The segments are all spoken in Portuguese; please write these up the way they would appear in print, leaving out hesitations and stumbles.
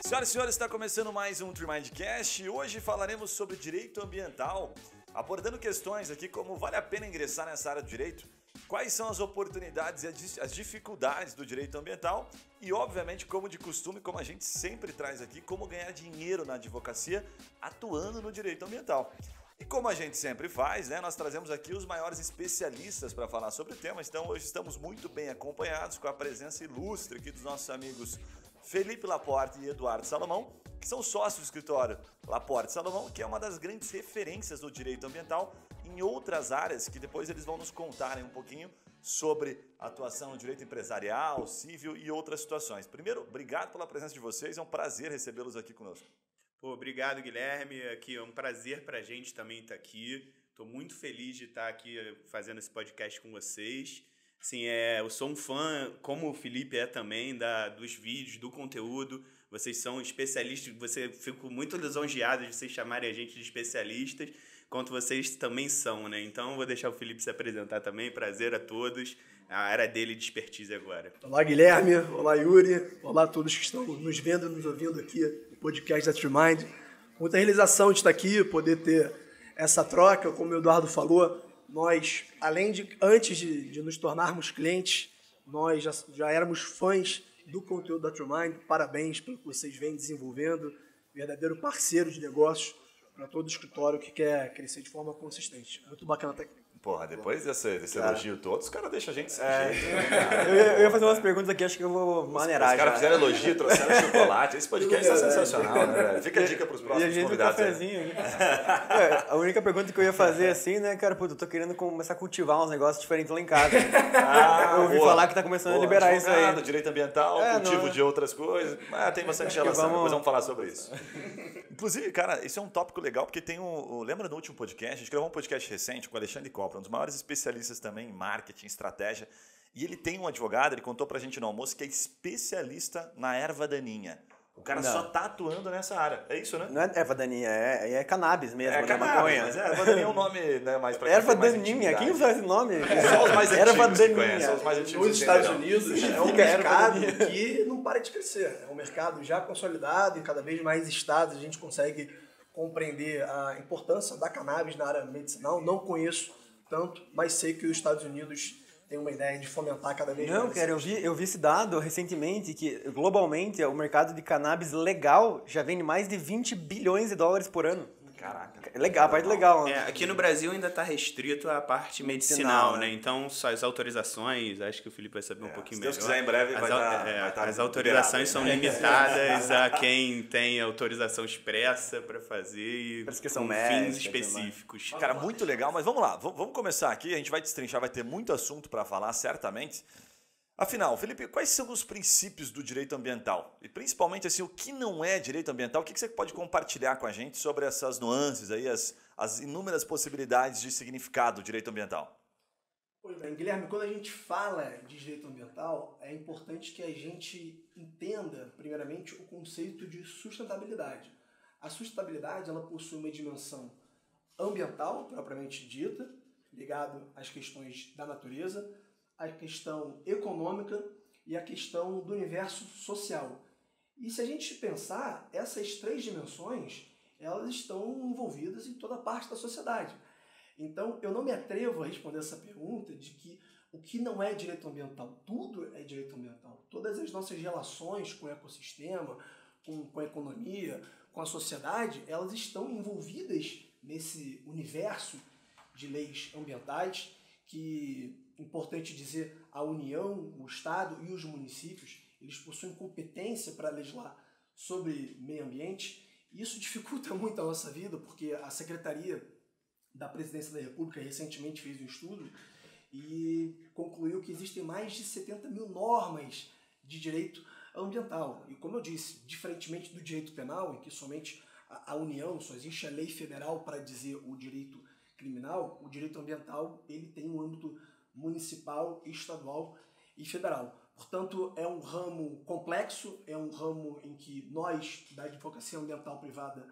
Senhoras e senhores, está começando mais um Tremindcast e hoje falaremos sobre direito ambiental, abordando questões aqui como vale a pena ingressar nessa área do direito, quais são as oportunidades e as dificuldades do direito ambiental e, obviamente, como de costume, como a gente sempre traz aqui, como ganhar dinheiro na advocacia atuando no direito ambiental. E como a gente sempre faz, né, nós trazemos aqui os maiores especialistas para falar sobre o tema, então hoje estamos muito bem acompanhados com a presença ilustre aqui dos nossos amigos Felipe Laporte e Eduardo Salomão, que são sócios do escritório Laporte Salomão, que é uma das grandes referências do direito ambiental em outras áreas, que depois eles vão nos contarem um pouquinho sobre a atuação no direito empresarial, civil e outras situações. Primeiro, obrigado pela presença de vocês, é um prazer recebê-los aqui conosco. Pô, obrigado, Guilherme. Aqui é um prazer pra gente também estar aqui. Estou muito feliz de estar aqui fazendo esse podcast com vocês. Sim, eu sou um fã, como o Felipe é também, dos vídeos, do conteúdo. Vocês são especialistas, fico muito lisonjeado de vocês chamarem a gente de especialistas, quanto vocês também são, né? Então, vou deixar o Felipe se apresentar também. Prazer a todos. A área dele de expertise agora. Olá, Guilherme. Olá, Yuri. Olá a todos que estão nos vendo e nos ouvindo aqui no podcast da Tremind. Muita realização de estar aqui, poder ter essa troca, como o Eduardo falou. Nós, antes de nos tornarmos clientes, nós já éramos fãs do conteúdo da Tremind. Parabéns pelo que vocês vêm desenvolvendo. Verdadeiro parceiro de negócios para todo escritório que quer crescer de forma consistente. Muito bacana estar aqui. Porra, depois desse elogio todo, os caras deixam a gente sem jeito. Eu ia fazer umas perguntas aqui, acho que eu vou maneirar. Os caras fizeram elogio, trouxeram chocolate. Esse podcast está sensacional, né, velho? Fica a dica para os próximos convidados. A única pergunta que eu ia fazer assim, né, cara, eu tô querendo começar a cultivar uns negócios diferentes lá em casa. Eu ouvi falar que tá começando a liberar isso aí. Direito ambiental, cultivo de outras coisas. Tem bastante relação, depois vamos falar sobre isso. Inclusive, cara, isso é um tópico legal, porque tem lembra no último podcast, a gente gravou um podcast recente com o Alexandre Copra, um dos maiores especialistas também em marketing, estratégia, e ele tem um advogado, ele contou pra gente no almoço, que é especialista na erva daninha. O cara só tá atuando nessa área. É isso, né? Não é erva daninha, é cannabis mesmo. É cannabis, mas erva daninha é um nome, né, mais pra erva daninha, quem usa esse nome? Só os mais antigos erva daninha. Só os mais antigos. Nos Estados Unidos é um mercado que não para de crescer. É um mercado já consolidado, em cada vez mais estados a gente consegue compreender a importância da cannabis na área medicinal. Não conheço tanto, mas sei que os Estados Unidos têm uma ideia de fomentar cada vez mais. Não, cara, eu vi esse dado recentemente, que globalmente o mercado de cannabis legal já vende mais de 20 bilhões de dólares por ano. Caraca. Legal, a parte legal. Né? Aqui no Brasil ainda está restrito à parte medicinal, né? Então, só as autorizações, acho que o Felipe vai saber um pouquinho melhor. Se Deus quiser, em breve vai estar as autorizações são limitadas a quem tem autorização expressa para fazer e com fins específicos. Cara, muito legal, mas vamos lá, vamos começar aqui, a gente vai destrinchar, vai ter muito assunto para falar, certamente. Afinal, Felipe, quais são os princípios do direito ambiental? E principalmente, assim, o que não é direito ambiental? O que você pode compartilhar com a gente sobre essas nuances aí, as inúmeras possibilidades de significado do direito ambiental? Pois bem, Guilherme, quando a gente fala de direito ambiental, é importante que a gente entenda, primeiramente, o conceito de sustentabilidade. A sustentabilidade, ela possui uma dimensão ambiental, propriamente dita, ligado às questões da natureza, a questão econômica e a questão do universo social. E se a gente pensar, essas três dimensões, elas estão envolvidas em toda parte da sociedade. Então, eu não me atrevo a responder essa pergunta de que o que não é direito ambiental, tudo é direito ambiental. Todas as nossas relações com o ecossistema, com a economia, com a sociedade, elas estão envolvidas nesse universo de leis ambientais que, importante dizer, a União, o Estado e os municípios, eles possuem competência para legislar sobre meio ambiente. Isso dificulta muito a nossa vida, porque a Secretaria da Presidência da República recentemente fez um estudo e concluiu que existem mais de 70 mil normas de direito ambiental. E como eu disse, diferentemente do direito penal, em que somente a União, só existe a lei federal para dizer o direito criminal, o direito ambiental ele tem um âmbito municipal, estadual e federal. Portanto, é um ramo complexo, é um ramo em que nós, da advocacia ambiental privada,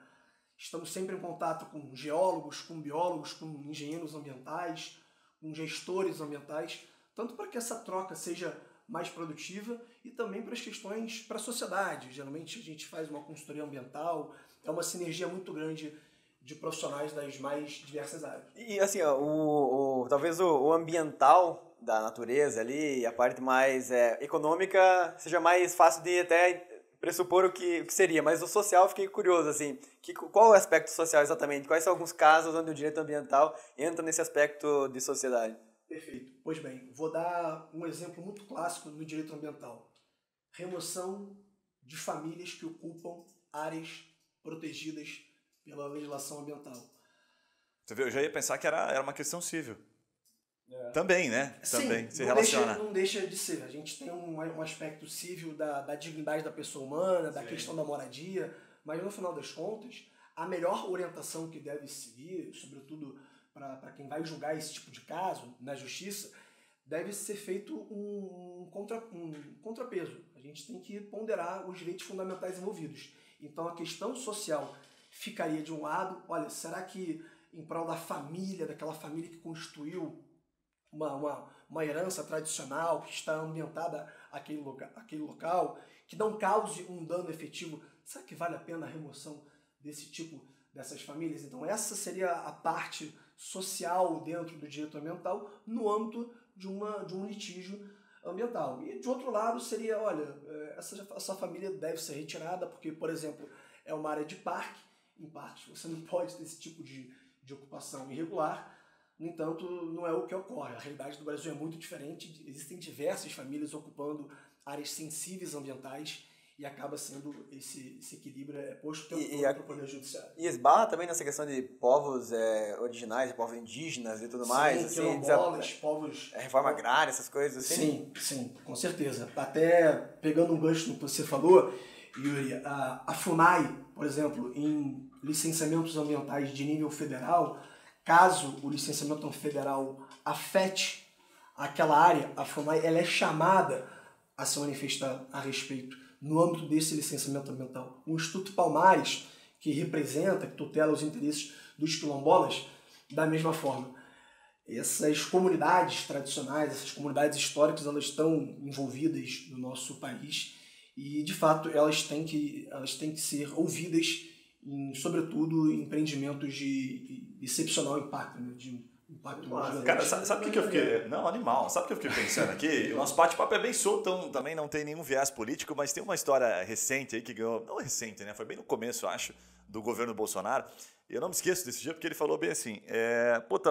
estamos sempre em contato com geólogos, com biólogos, com engenheiros ambientais, com gestores ambientais, tanto para que essa troca seja mais produtiva e também para as questões para a sociedade. Geralmente a gente faz uma consultoria ambiental, é uma sinergia muito grande de profissionais das mais diversas áreas. E assim, ó, talvez o ambiental da natureza ali, a parte mais econômica, seja mais fácil de até pressupor o que seria, mas o social, fiquei curioso, assim, qual é o aspecto social exatamente? Quais são alguns casos onde o direito ambiental entra nesse aspecto de sociedade? Perfeito. Pois bem, vou dar um exemplo muito clássico no direito ambiental. Remoção de famílias que ocupam áreas protegidas pela legislação ambiental. Você vê, eu já ia pensar que era uma questão civil. Também, né? Também Sim, se relaciona. Não deixa de ser. A gente tem um aspecto civil da dignidade da pessoa humana, da questão da moradia, mas no final das contas, a melhor orientação que deve seguir, sobretudo para quem vai julgar esse tipo de caso na justiça, deve ser feito um contrapeso. A gente tem que ponderar os direitos fundamentais envolvidos. Então a questão social ficaria de um lado, olha, será que em prol da família, daquela família que construiu uma herança tradicional, que está ambientada àquele local, que não cause um dano efetivo, será que vale a pena a remoção dessas famílias? Então essa seria a parte social dentro do direito ambiental no âmbito de um litígio ambiental. E de outro lado seria, olha, essa família deve ser retirada porque, por exemplo, é uma área de parque, em parques você não pode ter esse tipo de ocupação irregular. No entanto, não é o que ocorre. A realidade do Brasil é muito diferente. Existem diversas famílias ocupando áreas sensíveis ambientais e acaba sendo esse equilíbrio posto o tempo todo para o Poder Judiciário. E esbarra também nessa questão de povos originais, povos indígenas e tudo mais. Sim, assim, quilombolas, povos... reforma agrária, essas coisas assim. Sim, com certeza. Até pegando um gancho no que você falou, Yuri, a FUNAI, por exemplo, em licenciamentos ambientais de nível federal, caso o licenciamento federal afete aquela área, a FUNAI ela é chamada a se manifestar a respeito no âmbito desse licenciamento ambiental. O Instituto Palmares, que representa, que tutela os interesses dos quilombolas, da mesma forma. Essas comunidades tradicionais, essas comunidades históricas, elas estão envolvidas no nosso país e, de fato, elas têm que ser ouvidas, sobretudo em empreendimentos de excepcional impacto, né? De impacto cara, sabe o que eu fiquei... Não, animal. Sabe o que eu fiquei pensando aqui? O nosso bate-papo é bem solto, então também não tem nenhum viés político, mas tem uma história recente aí que ganhou... Não recente, né? Foi bem no começo, acho, do governo Bolsonaro. E eu não me esqueço desse dia porque ele falou bem assim,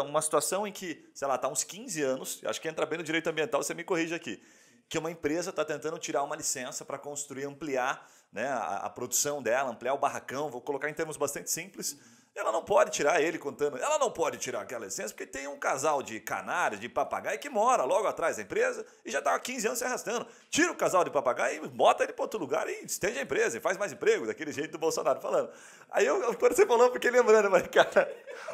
uma situação em que, sei lá, tá uns 15 anos, acho que entra bem no direito ambiental, você me corrige aqui, que uma empresa está tentando tirar uma licença para construir, ampliar, né, a produção dela, ampliar o barracão, vou colocar em termos bastante simples. Ela não pode tirar ela não pode tirar aquela licença porque tem um casal de canários, de papagaio que mora logo atrás da empresa e já está há 15 anos se arrastando. Tira o casal de papagaio e bota ele para outro lugar e estende a empresa e faz mais emprego, daquele jeito do Bolsonaro falando. Aí quando você falou, eu fiquei lembrando, mas cara,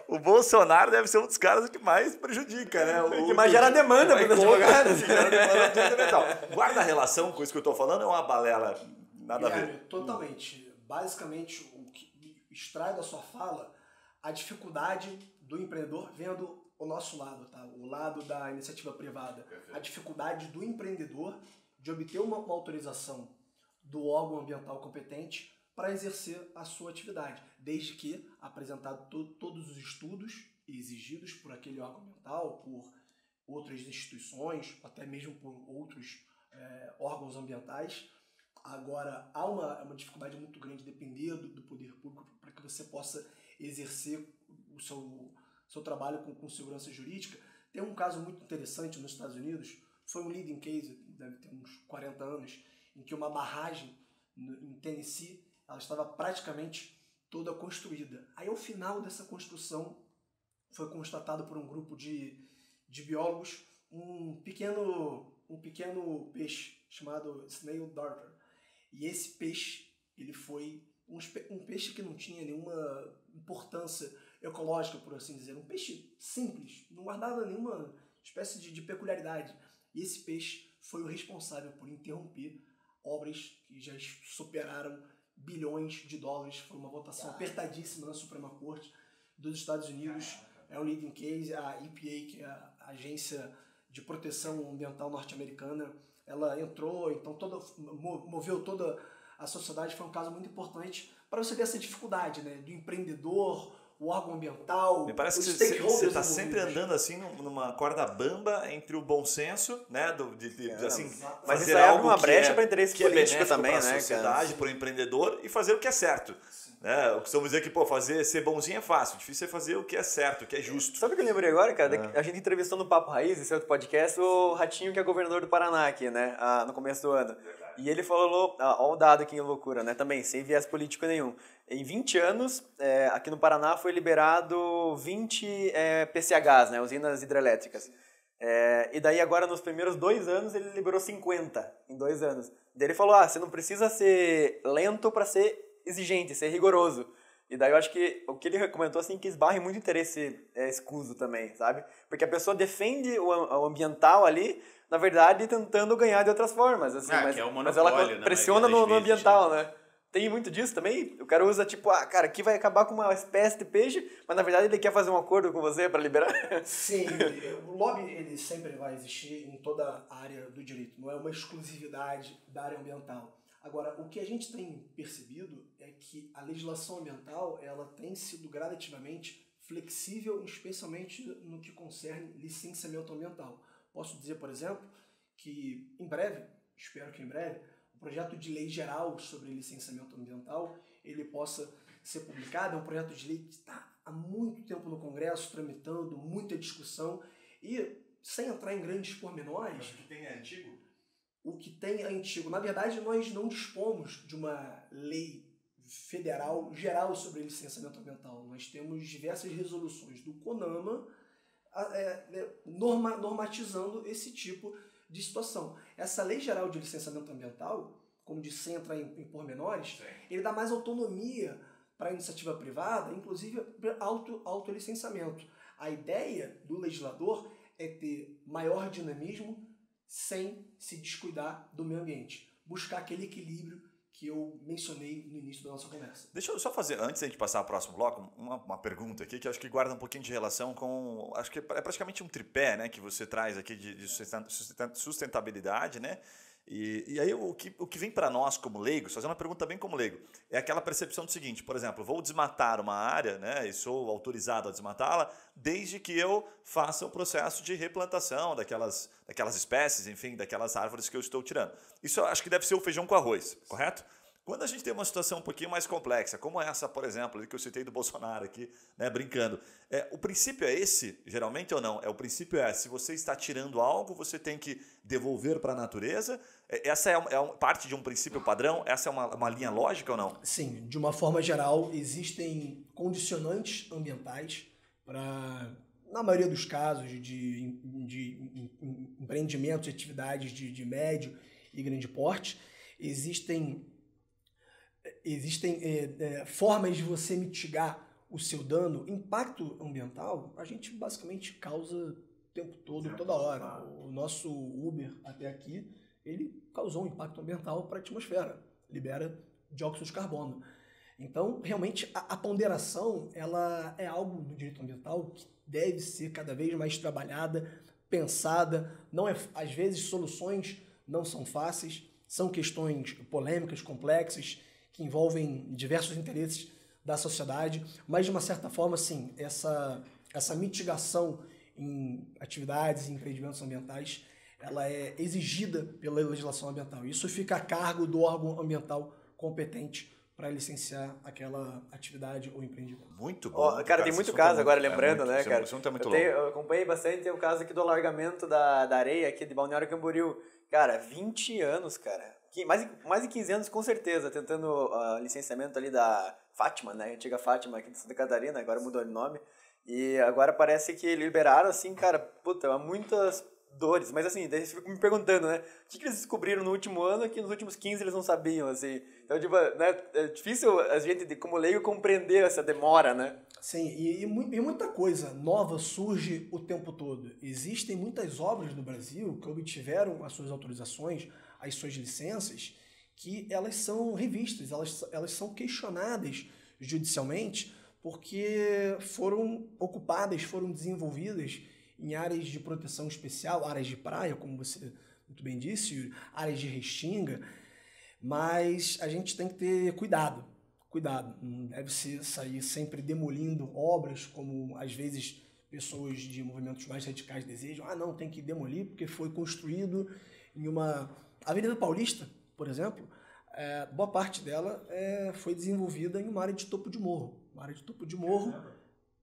o Bolsonaro deve ser um dos caras que mais prejudica, né? Que mais gera demanda para os advogados. Guarda a relação com isso que eu estou falando, é uma balela, nada a ver. Totalmente. Basicamente, o que extrai da sua fala a dificuldade do empreendedor vendo o nosso lado, tá? O lado da iniciativa privada. Perfeito. A dificuldade do empreendedor de obter uma autorização do órgão ambiental competente para exercer a sua atividade, desde que apresentado todos os estudos exigidos por aquele órgão ambiental, por outras instituições, até mesmo por outros órgãos ambientais. Agora, há uma dificuldade muito grande de depender do poder público para que você possa exercer o seu trabalho com segurança jurídica. Tem um caso muito interessante nos Estados Unidos, foi um leading case, deve ter uns 40 anos, em que uma barragem em Tennessee ela estava praticamente toda construída. Aí, ao final dessa construção, foi constatado por um grupo de biólogos um pequeno peixe chamado snail darter. E esse peixe, ele foi um peixe que não tinha nenhuma importância ecológica, por assim dizer. Um peixe simples, não guardava nenhuma espécie de peculiaridade. E esse peixe foi o responsável por interromper obras que já superaram bilhões de dólares. Foi uma votação apertadíssima na Suprema Corte dos Estados Unidos. É um leading case. A EPA, que é a Agência de Proteção Ambiental norte-americana, ela entrou, então moveu toda a sociedade, foi um caso muito importante para você ver essa dificuldade, né, do empreendedor, o órgão ambiental, me parece os que stakeholders você está sempre envolvidos. andando assim numa corda bamba entre o bom senso, né, assim, mas fazer isso aí abre algo uma que brecha para interesse que é político benéfico também, para né, a sociedade, para o empreendedor e fazer o que é certo. Né? Eu costumo dizer que ser bonzinho é fácil, difícil é fazer o que é certo, o que é justo. Sabe o que eu lembrei agora, cara? A gente entrevistou no Papo Raiz, esse outro podcast, o Ratinho, que é governador do Paraná aqui, né? No começo do ano. E ele falou, ó o dado aqui em loucura, né? Também, sem viés político nenhum. Em 20 anos, aqui no Paraná foi liberado 20 PCHs, né? Usinas hidrelétricas. E daí agora, nos primeiros 2 anos, ele liberou 50 em 2 anos. Daí ele falou, você não precisa ser lento para ser exigente, ser rigoroso. E daí eu acho que o que ele comentou, assim, que esbarra muito interesse escuso também, sabe? Porque a pessoa defende o ambiental ali, na verdade, tentando ganhar de outras formas, assim, que é o mas ela monopólio, pressiona na maioria no das vezes, ambiental, né? Tem muito disso também? O cara usa tipo, cara, aqui vai acabar com uma espécie de peixe, mas na verdade ele quer fazer um acordo com você para liberar? Sim, o lobby ele sempre vai existir em toda a área do direito, não é uma exclusividade da área ambiental. Agora, o que a gente tem percebido é que a legislação ambiental ela tem sido gradativamente flexível, especialmente no que concerne licenciamento ambiental. Posso dizer, por exemplo, que em breve, espero que em breve, o projeto de lei geral sobre licenciamento ambiental ele possa ser publicado. É um projeto de lei que está há muito tempo no Congresso, tramitando, muita discussão, e sem entrar em grandes pormenores... O que tem é antigo? O que tem é antigo. Na verdade, nós não dispomos de uma lei federal geral sobre licenciamento ambiental. Nós temos diversas resoluções do CONAMA normatizando esse tipo de situação. Essa lei geral de licenciamento ambiental, como disse, sem entrar em pormenores, ele dá mais autonomia para a iniciativa privada, inclusive autolicenciamento. A ideia do legislador é ter maior dinamismo sem se descuidar do meio ambiente. Buscar aquele equilíbrio que eu mencionei no início da nossa conversa. Deixa eu só fazer, antes da gente passar ao próximo bloco, uma pergunta aqui que acho que guarda um pouquinho de relação com... Acho que é praticamente um tripé, né, que você traz aqui de sustentabilidade, né? E aí o que vem para nós como leigos, fazendo uma pergunta bem como leigo, é aquela percepção do seguinte, por exemplo, vou desmatar uma área, né, e sou autorizado a desmatá-la, desde que eu faça o processo de replantação daquelas espécies, enfim, daquelas árvores que eu estou tirando. Isso eu acho que deve ser o feijão com arroz, correto? Quando a gente tem uma situação um pouquinho mais complexa, como essa, por exemplo, que eu citei do Bolsonaro aqui, né, brincando, o princípio é esse, geralmente ou não? O princípio é, se você está tirando algo, você tem que devolver para a natureza? Essa é parte de um princípio padrão? Essa é uma linha lógica ou não? Sim, de uma forma geral, existem condicionantes ambientais para, na maioria dos casos, de empreendimentos e atividades de médio e grande porte, existem formas de você mitigar o seu dano. Impacto ambiental, a gente basicamente causa o tempo todo, toda hora. O nosso Uber até aqui, ele causou um impacto ambiental para a atmosfera, libera dióxido de carbono. Então, realmente, a ponderação ela é algo do direito ambiental que deve ser cada vez mais trabalhada, pensada. Às vezes, soluções não são fáceis, são questões polêmicas, complexas, que envolvem diversos interesses da sociedade, mas de uma certa forma, sim, essa mitigação em atividades e empreendimentos ambientais, ela é exigida pela legislação ambiental. Isso fica a cargo do órgão ambiental competente para licenciar aquela atividade ou empreendimento. Muito bom. Cara, tem muito caso agora, lembrando, né, cara? Esse assunto é muito longo. Eu acompanhei bastante o caso aqui do alargamento da areia aqui de Balneário Camboriú. Cara, 20 anos, cara. Mais de 15 anos, com certeza, tentando licenciamento ali da Fátima, né? A antiga Fátima aqui de Santa Catarina, agora mudou de nome. E agora parece que liberaram, assim, cara, puta, muitas dores. Mas assim, daí você fica me perguntando, né? O que eles descobriram no último ano que nos últimos 15 eles não sabiam, assim. Então, tipo, né? É difícil a gente, como leigo, compreender essa demora, né? Sim, e muita coisa nova surge o tempo todo. Existem muitas obras no Brasil que obtiveram as suas autorizações, as suas licenças, que elas são revistas, elas são questionadas judicialmente porque foram ocupadas, foram desenvolvidas em áreas de proteção especial, áreas de praia, como você muito bem disse, Yuri, áreas de restinga, mas a gente tem que ter cuidado. Não deve sair sempre demolindo obras, como às vezes pessoas de movimentos mais radicais desejam. Não, tem que demolir porque foi construído em uma... Avenida Paulista, por exemplo, boa parte dela foi desenvolvida em uma área de topo de morro. Uma área de topo de morro,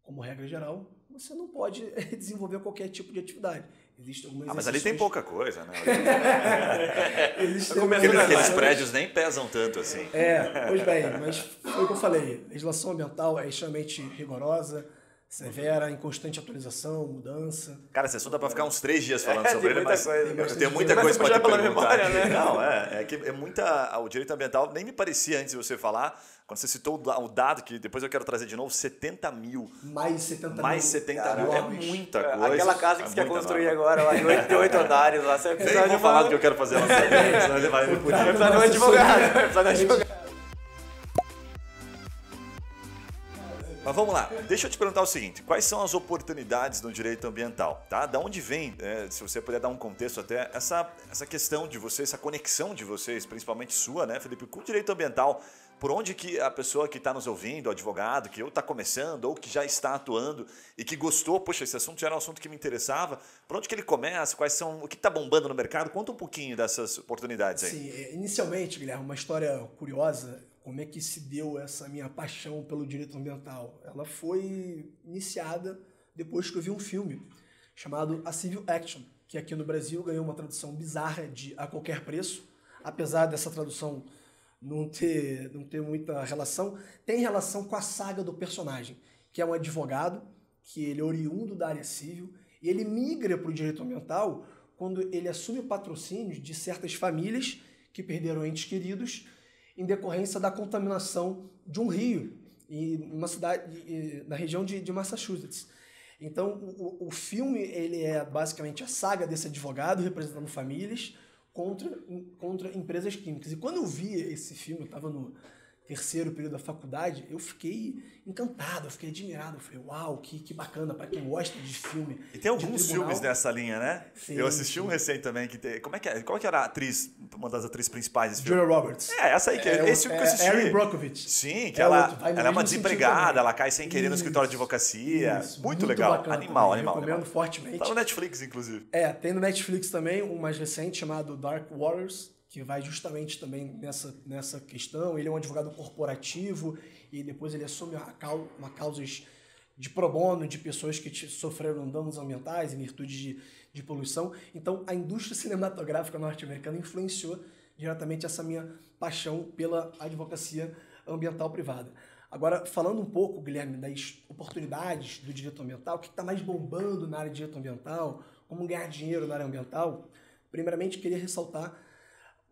como regra geral, você não pode desenvolver qualquer tipo de atividade. Existem algumas mas ali tem pouca coisa, né? Aqueles prédios nem pesam tanto assim. Pois bem, mas foi o que eu falei. A legislação ambiental é extremamente rigorosa, severa, em constante atualização, mudança. Cara, esse assunto dá pra ficar uns 3 dias falando sobre ele, mas eu tenho muita coisa pra te perguntar. Memória, né? Não, é muita... O direito ambiental nem me parecia antes de você falar, quando você citou o dado, que depois eu quero trazer de novo, 70 mil. Mais 70 mil. Mais 70 mil, é muita coisa. Aquela casa que você quer construir agora, lá de 8 andares, lá você precisa nem vou falar do que eu quero fazer lá. Senão ele vai me punir. Vai precisar de um advogado. Mas vamos lá, deixa eu te perguntar o seguinte, quais são as oportunidades no direito ambiental, tá? Da onde vem, se você puder dar um contexto até, essa questão de vocês, essa conexão de vocês, principalmente sua, né, Felipe, com o direito ambiental, por onde que a pessoa que está nos ouvindo, o advogado, que ou está começando ou que já está atuando e que gostou, poxa, esse assunto já era um assunto que me interessava, por onde que ele começa, o que está bombando no mercado? Conta um pouquinho dessas oportunidades aí. Sim, inicialmente, Guilherme, uma história curiosa, como é que se deu essa minha paixão pelo direito ambiental? Ela foi iniciada depois que eu vi um filme chamado A Civil Action, que aqui no Brasil ganhou uma tradução bizarra de A Qualquer Preço, apesar dessa tradução não ter muita relação, tem relação com a saga do personagem, que é um advogado, que ele é oriundo da área civil, e ele migra para o direito ambiental quando ele assume o patrocínio de certas famílias que perderam entes queridos em decorrência da contaminação de um rio em uma cidade na região de Massachusetts. Então, o filme ele é basicamente a saga desse advogado representando famílias contra empresas químicas. E quando eu vi esse filme, eu estava no terceiro período da faculdade, eu fiquei encantado, eu fiquei admirado. Eu falei, uau, que bacana, para quem gosta de filme. E tem alguns filmes nessa linha, né? Sim, eu assisti um recente também que tem. Qual que era a atriz, uma das atrizes principais desse filme? Julia Roberts. Essa aí, esse filme que eu assisti. Erin Brockovich. Sim, que ela é uma desempregada, ela cai sem querer no escritório de advocacia. Muito legal. Bacana, animal. Recomendo fortemente. Tá no Netflix, inclusive. Tem no Netflix também um mais recente chamado Dark Waters, que vai justamente também nessa questão. Ele é um advogado corporativo e depois ele assume uma causas de pro bono de pessoas que sofreram danos ambientais em virtude de poluição. Então, a indústria cinematográfica norte-americana influenciou diretamente essa minha paixão pela advocacia ambiental privada. Agora, falando um pouco, Guilherme, das oportunidades do direito ambiental, o que está mais bombando na área de direito ambiental, como ganhar dinheiro na área ambiental, primeiramente queria ressaltar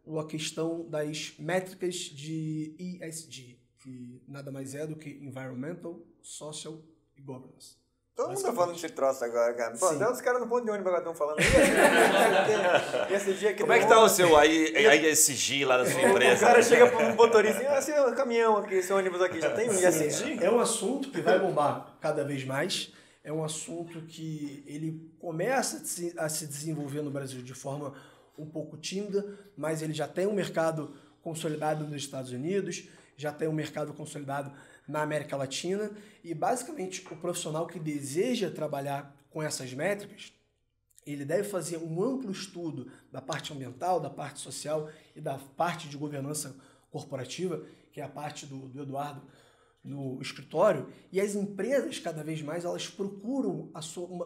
a questão das métricas de ESG, que nada mais é do que Environmental, Social e Governance. Todo mundo tá falando desse troço agora, cara. Pô, até os caras no ponto de ônibus agora estão falando. Como é que tá o seu ESG lá da sua empresa? O cara chega para um motorista e esse caminhão aqui, esse ônibus aqui, já tem ESG? É um assunto que vai bombar cada vez mais. É um assunto que ele começa a se desenvolver no Brasil de forma um pouco tímida, mas ele já tem um mercado consolidado nos Estados Unidos, já tem um mercado consolidado na América Latina, e basicamente o profissional que deseja trabalhar com essas métricas, ele deve fazer um amplo estudo da parte ambiental, da parte social e da parte de governança corporativa, que é a parte do Eduardo no escritório, e as empresas cada vez mais elas procuram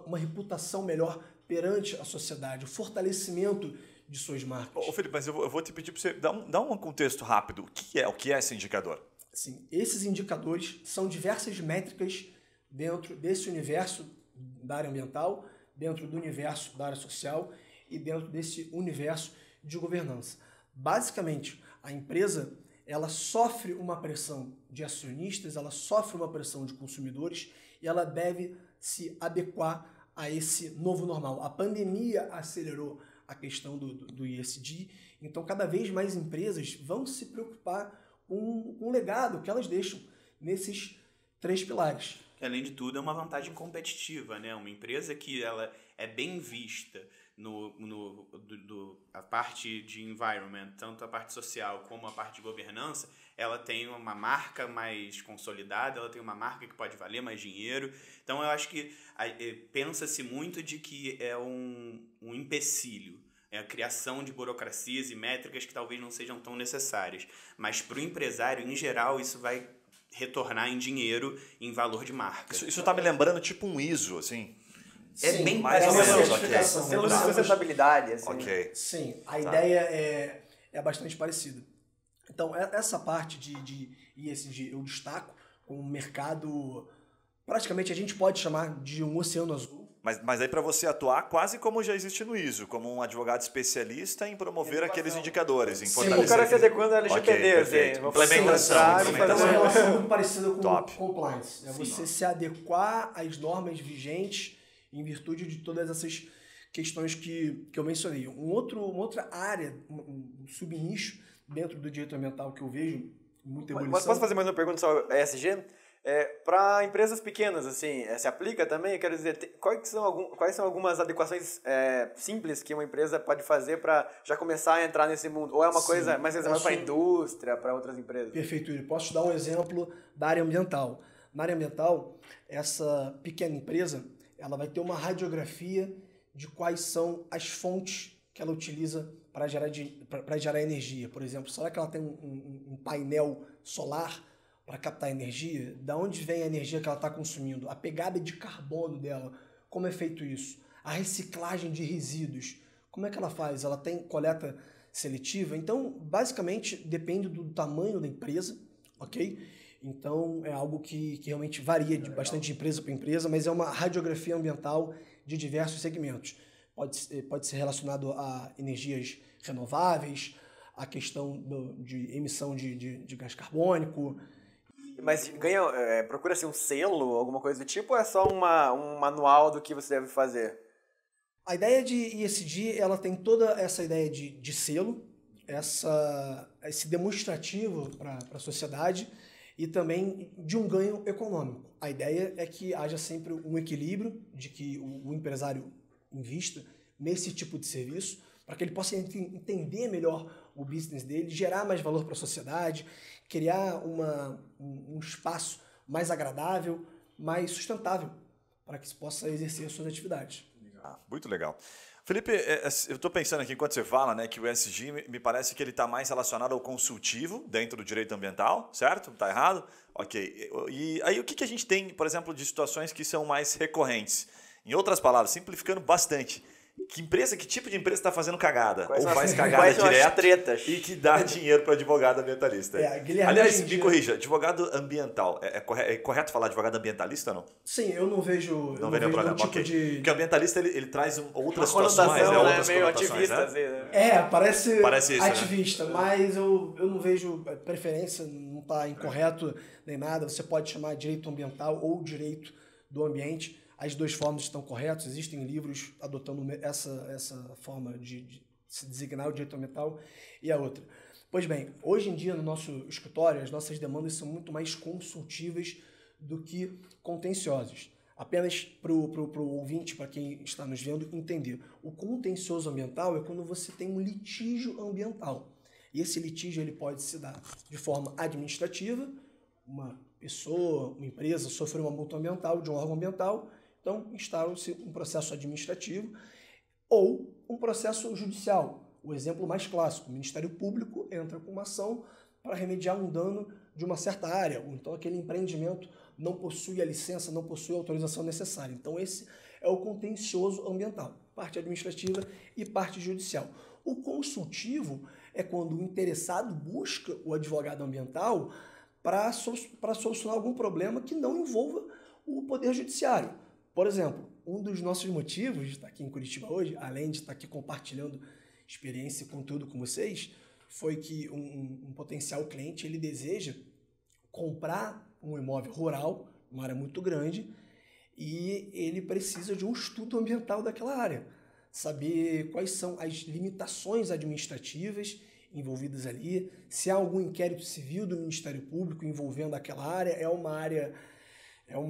uma reputação melhor perante a sociedade, o fortalecimento de suas marcas. Felipe, mas eu vou te pedir para você dar um contexto rápido. O que é esse indicador? Sim, esses indicadores são diversas métricas dentro desse universo da área ambiental, dentro do universo da área social e dentro desse universo de governança. Basicamente, a empresa ela sofre uma pressão de acionistas, ela sofre uma pressão de consumidores e ela deve se adequar a esse novo normal. A pandemia acelerou a questão do ESG, então cada vez mais empresas vão se preocupar com o legado que elas deixam nesses 3 pilares. Que, além de tudo, é uma vantagem competitiva, né? Uma empresa que ela é bem vista, a parte de environment, tanto a parte social como a parte de governança, ela tem uma marca mais consolidada, ela tem uma marca que pode valer mais dinheiro. Então, eu acho que pensa-se muito de que é um empecilho. É a criação de burocracias e métricas que talvez não sejam tão necessárias. Mas para o empresário, em geral, isso vai retornar em dinheiro, em valor de marca. Isso tá me lembrando tipo um ISO, assim? É Sim, bem mais ou uma menos, certificação, Selo de né? sustentabilidade, assim. Ok. Sim, a ideia é bastante parecida. Então, essa parte de ESG eu destaco como um mercado, praticamente a gente pode chamar de um oceano azul. Mas aí para você atuar quase como já existe no ISO, como um advogado especialista em promover aqueles indicadores, em Sim. fortalecer. O cara se adequando à LGPD, Ok, perfeito. assim. Vou Implementação, fazer Então, é uma relação muito parecida com Top. compliance. É você se adequar às normas vigentes em virtude de todas essas questões que eu mencionei. Uma outra área, um subnicho dentro do direito ambiental que eu vejo muita evolução. Posso fazer mais uma pergunta sobre ESG? Para empresas pequenas, assim, se aplica também? Eu quero dizer, quais são algumas adequações simples que uma empresa pode fazer para já começar a entrar nesse mundo? Ou é uma coisa mais reservada para a indústria, para outras empresas? Perfeito, Yuri. Posso te dar um exemplo da área ambiental. Na área ambiental, essa pequena empresa ela vai ter uma radiografia de quais são as fontes que ela utiliza para gerar energia. Por exemplo, será que ela tem um painel solar para captar energia? Da onde vem a energia que ela está consumindo? A pegada de carbono dela, como é feito isso? A reciclagem de resíduos, como é que ela faz? Ela tem coleta seletiva? Então, basicamente, depende do tamanho da empresa, ok? Então, é algo que realmente varia de bastante empresa para empresa, mas é uma radiografia ambiental de diversos segmentos. Pode ser relacionado a energias renováveis, a questão de emissão de gás carbônico. Mas procura-se um selo, alguma coisa do tipo, ou é só um manual do que você deve fazer? A ideia de ESG, ela tem toda essa ideia de selo, esse demonstrativo para a sociedade e também de um ganho econômico. A ideia é que haja sempre um equilíbrio, de que o empresário invista nesse tipo de serviço, para que ele possa entender melhor o business dele, gerar mais valor para a sociedade, criar um espaço mais agradável, mais sustentável, para que se possa exercer suas atividades. Muito legal. Felipe, eu estou pensando aqui, enquanto você fala, né, que o ESG me parece que ele está mais relacionado ao consultivo dentro do direito ambiental, certo? Está errado? Ok. E aí o que a gente tem, por exemplo, de situações que são mais recorrentes? Em outras palavras, simplificando bastante, que tipo de empresa está fazendo cagada? Ou faz cagada direto e que dá dinheiro para o advogado ambientalista? Guilherme, aliás, me corrija, advogado ambiental, é correto falar advogado ambientalista ou não? Sim, eu não vejo nenhum problema. Tipo de... Porque o ambientalista ele traz outras situações, outras meio conotações, ativista, né? Parece isso, ativista, né? mas eu não vejo preferência, não está incorreto nem nada. Você pode chamar direito ambiental ou direito do ambiente. As duas formas estão corretas, existem livros adotando essa forma de se designar o direito ambiental e a outra. Pois bem, hoje em dia no nosso escritório as nossas demandas são muito mais consultivas do que contenciosas. Apenas para o ouvinte, para quem está nos vendo, entender. O contencioso ambiental é quando você tem um litígio ambiental. E esse litígio ele pode se dar de forma administrativa, uma pessoa, uma empresa sofreu uma multa ambiental de um órgão ambiental, então instala-se um processo administrativo ou um processo judicial. O exemplo mais clássico, o Ministério Público entra com uma ação para remediar um dano de uma certa área, ou então aquele empreendimento não possui a licença, não possui a autorização necessária. Então esse é o contencioso ambiental, parte administrativa e parte judicial. O consultivo é quando o interessado busca o advogado ambiental para solucionar algum problema que não envolva o Poder Judiciário. Por exemplo, um dos nossos motivos de estar aqui em Curitiba hoje, além de estar aqui compartilhando experiência e conteúdo com vocês, foi que um potencial cliente ele deseja comprar um imóvel rural, uma área muito grande, e ele precisa de um estudo ambiental daquela área, saber quais são as limitações administrativas envolvidas ali, se há algum inquérito civil do Ministério Público envolvendo aquela área, é uma